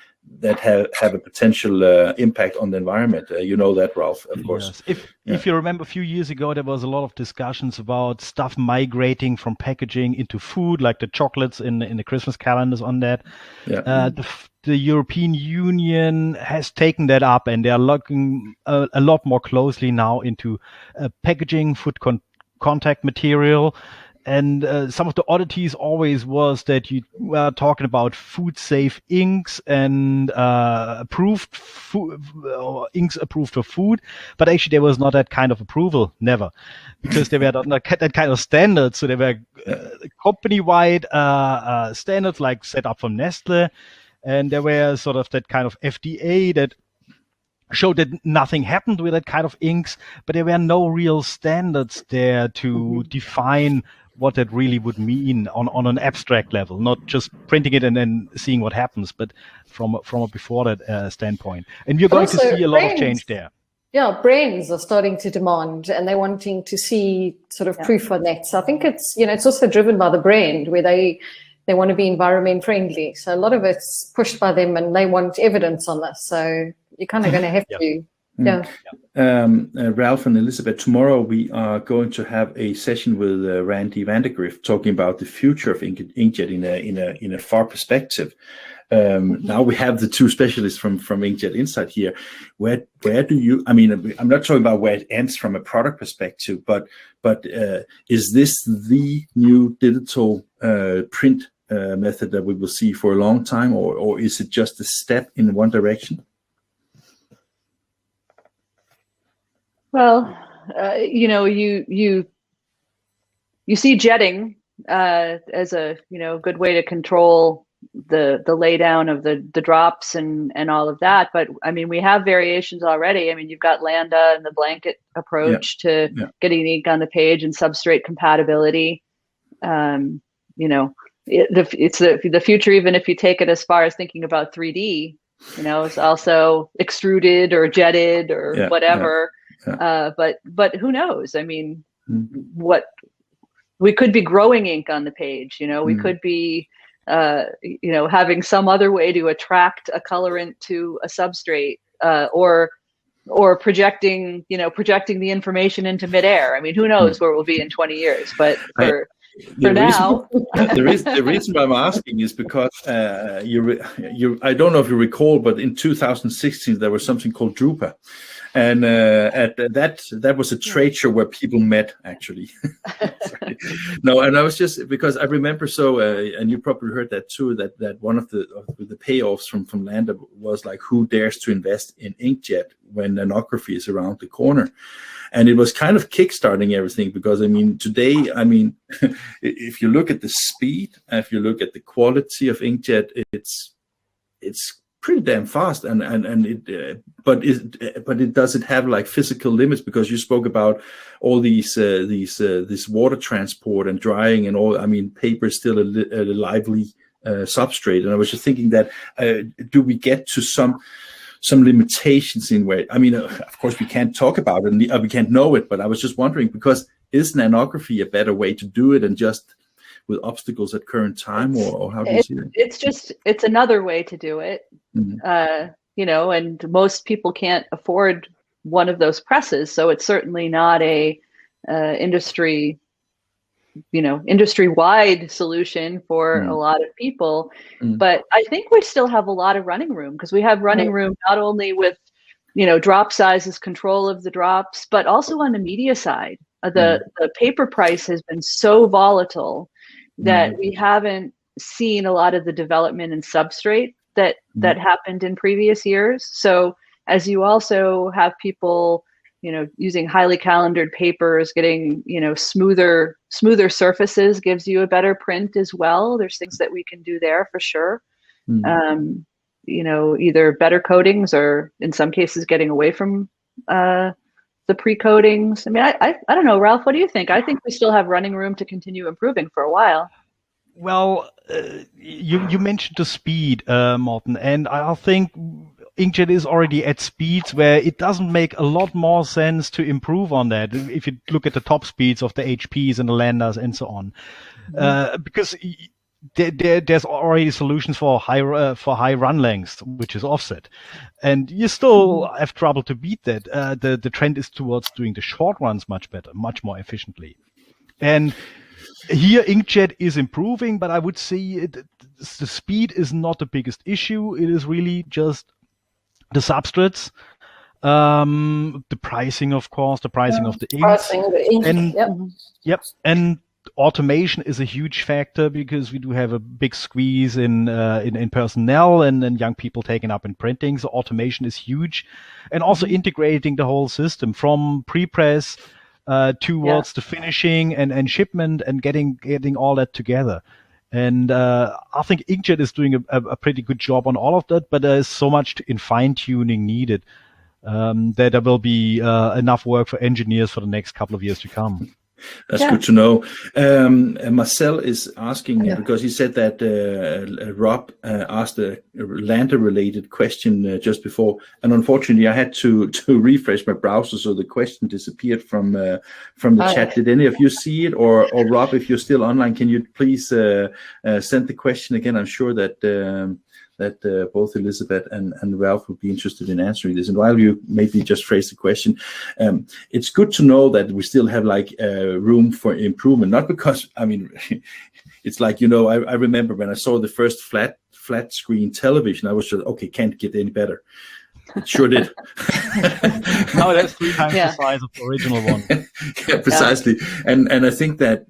have a potential impact on the environment. You know that, Ralph, of course. Yes. If you remember, a few years ago, there was a lot of discussions about stuff migrating from packaging into food, like the chocolates in the Christmas calendars on that. Yeah. The European Union has taken that up, and they are looking a lot more closely now into packaging, food contact material. And some of the oddities always was that you were talking about food-safe inks and approved inks approved for food, but actually there was not that kind of approval, never, because they were not that kind of standards. So they were company-wide standards, like set up from Nestle, and there were sort of that kind of FDA that showed that nothing happened with that kind of inks, but there were no real standards there to define what that really would mean on an abstract level, not just printing it and then seeing what happens, but from a before that standpoint. And you're going to see a lot of change there. Yeah, brands are starting to demand, and they're wanting to see sort of proof on that. So I think it's, it's also driven by the brand, where they want to be environment friendly. So a lot of it's pushed by them, and they want evidence on this. So you're kind of going to have to. Ralph and Elizabeth, tomorrow we are going to have a session with Randy Vandergrift talking about the future of Inkjet in a far perspective. Now we have the two specialists from Inkjet Insight here. Where do you? I mean, I'm not talking about where it ends from a product perspective, but is this the new digital print method that we will see for a long time, or is it just a step in one direction? Well, you see jetting as a good way to control the laydown of the drops and all of that. But I mean, we have variations already. I mean, you've got Lambda and the blanket approach to getting ink on the page and substrate compatibility. It's the future, even if you take it as far as thinking about 3D. It's also extruded or jetted or whatever. But who knows? I mean, what we could be growing ink on the page. We could be having some other way to attract a colorant to a substrate, or projecting the information into midair. I mean, who knows where we'll be in 20 years? But for now, the reason why I'm asking is because I don't know if you recall, but in 2016 there was something called drupa. And that was a trade show where people met, actually. No, and I was just, because I remember and you probably heard that too, that one of the payoffs from Lambda was like, who dares to invest in inkjet when nanography is around the corner? And it was kind of kickstarting everything, because I mean, today, if you look at the speed, if you look at the quality of inkjet, it's pretty damn fast, but it doesn't have like physical limits, because you spoke about all this water transport and drying and all. I mean, paper is still a lively substrate, and I was just thinking that do we get to some limitations in where, I mean, of course we can't talk about it and we can't know it, but I was just wondering, because is nanography a better way to do it and just with obstacles at current time, or how do you see it? It's another way to do it. And most people can't afford one of those presses, so it's certainly not a industry-wide solution for a lot of people. But I think we still have a lot of running room, because we have running room not only with drop sizes, control of the drops, but also on the media side. The paper price has been so volatile that we haven't seen a lot of the development in substrate that happened in previous years. So as you also have people, using highly calendared papers, getting, smoother surfaces gives you a better print as well. There's things that we can do there for sure. Either better coatings, or in some cases getting away from the pre-coatings. I mean, I don't know, Ralph, what do you think? I think we still have running room to continue improving for a while. Well, you mentioned the speed, Morten, and I think Inkjet is already at speeds where it doesn't make a lot more sense to improve on that. If you look at the top speeds of the HPs and the Landas and so on, because there's already solutions for high run lengths, which is offset, and you still have trouble to beat that. The trend is towards doing the short runs much better, much more efficiently, and here Inkjet is improving, but I would say the speed is not the biggest issue. It is really just the substrates, the pricing, of course, the pricing of the inks, and automation is a huge factor, because we do have a big squeeze in personnel and young people taken up in printing. So automation is huge, and also integrating the whole system from pre-press towards the finishing and shipment, and getting all that together. And I think Inkjet is doing a pretty good job on all of that, but there is so much in fine-tuning needed. that there will be enough work for engineers for the next couple of years to come. That's good to know. Marcel is asking, because he said that Rob asked a lander-related question just before, and unfortunately I had to refresh my browser, so the question disappeared from the chat. Did any of you see it? Or Rob, if you're still online, can you please send the question again? I'm sure that both Elizabeth and Ralph would be interested in answering this. And while you maybe just phrase the question, it's good to know that we still have room for improvement. Not because, I mean, it's like, I remember when I saw the first flat screen television, I was just, okay, can't get any better. It sure did. No, that's 3 times the size of the original one. Yeah, precisely. And I think that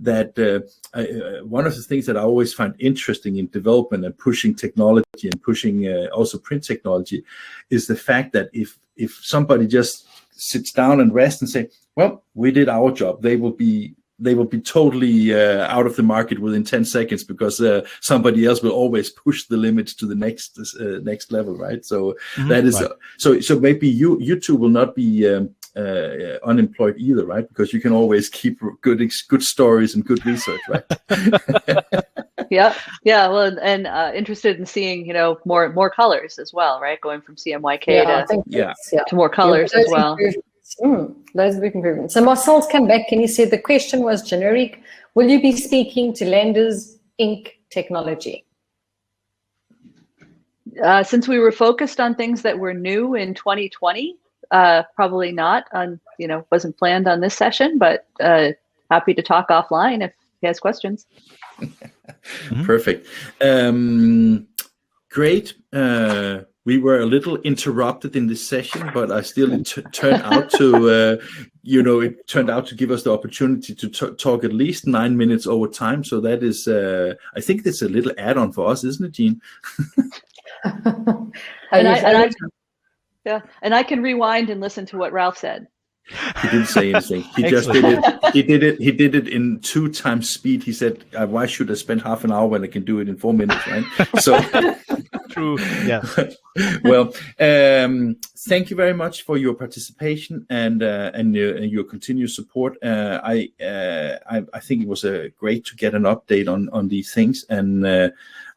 one of the things that I always find interesting in development and pushing technology and pushing also print technology is the fact that if somebody just sits down and rests and say, well, we did our job, they will be totally out of the market within 10 seconds because somebody else will always push the limits to the next level, right? So that is so maybe you two will not be unemployed either, right? Because you can always keep good stories and good research, right? Yeah. Well, and interested in seeing more colors as well, right? Going from CMYK to more colors as well. Loads of improvements. So Marcel's come back and he said the question was generic. Will you be speaking to Lander's ink technology? Since we were focused on things that were new in 2020, probably not. Wasn't planned on this session, but happy to talk offline if he has questions. Perfect. Great. We were a little interrupted in this session, but I still it turned out to, it turned out to give us the opportunity to talk at least 9 minutes over time. So that is, I think that's a little add-on for us, isn't it, Jean? And I can rewind and listen to what Ralph said. He didn't say anything. He just did it. He did it in 2 times speed. He said, "Why should I spend half an hour when I can do it in 4 minutes?" Right? So true. Yeah. Well, thank you very much for your participation and your continued support. I think it was great to get an update on these things, and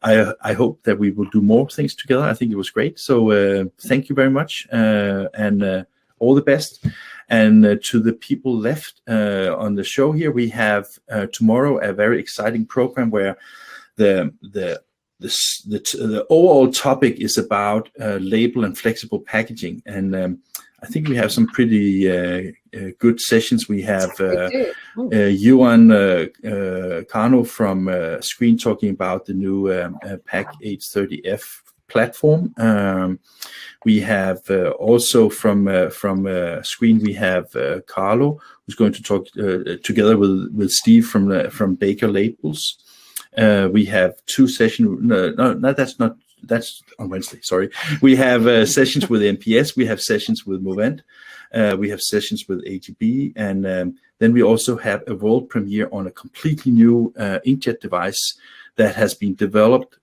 I hope that we will do more things together. I think it was great. So thank you very much, and all the best. And to the people left on the show here, we have tomorrow a very exciting program where the overall topic is about label and flexible packaging. And I think we have some pretty good sessions. We have Johan Kano from Screen talking about the new Pack H30F platform. We have also from Screen, we have Carlo, who's going to talk together with Steve from Baker Labels. We have 2 sessions. No, that's on Wednesday. Sorry. We have sessions with MPS. We have sessions with Movent. We have sessions with AGB, and then we also have a world premiere on a completely new inkjet device that has been developed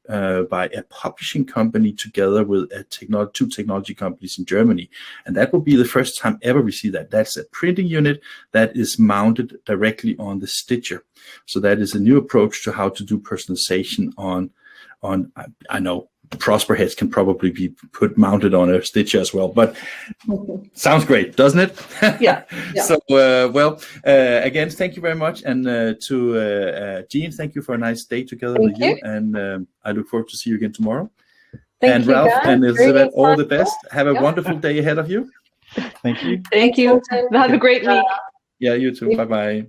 by a publishing company together with 2 technology companies in Germany. And that will be the first time ever we see that. That's a printing unit that is mounted directly on the stitcher. So that is a new approach to how to do personalization on I know Prosper heads can probably be mounted on a stitcher as well, but sounds great, doesn't it? Yeah. So, again, thank you very much. And to Jean, thank you for a nice day together with you. And I look forward to see you again tomorrow. And Ralph and Elizabeth, all the best. Have a wonderful day ahead of you. Thank you. Thank you. Have a great week. Yeah, you too. Bye-bye.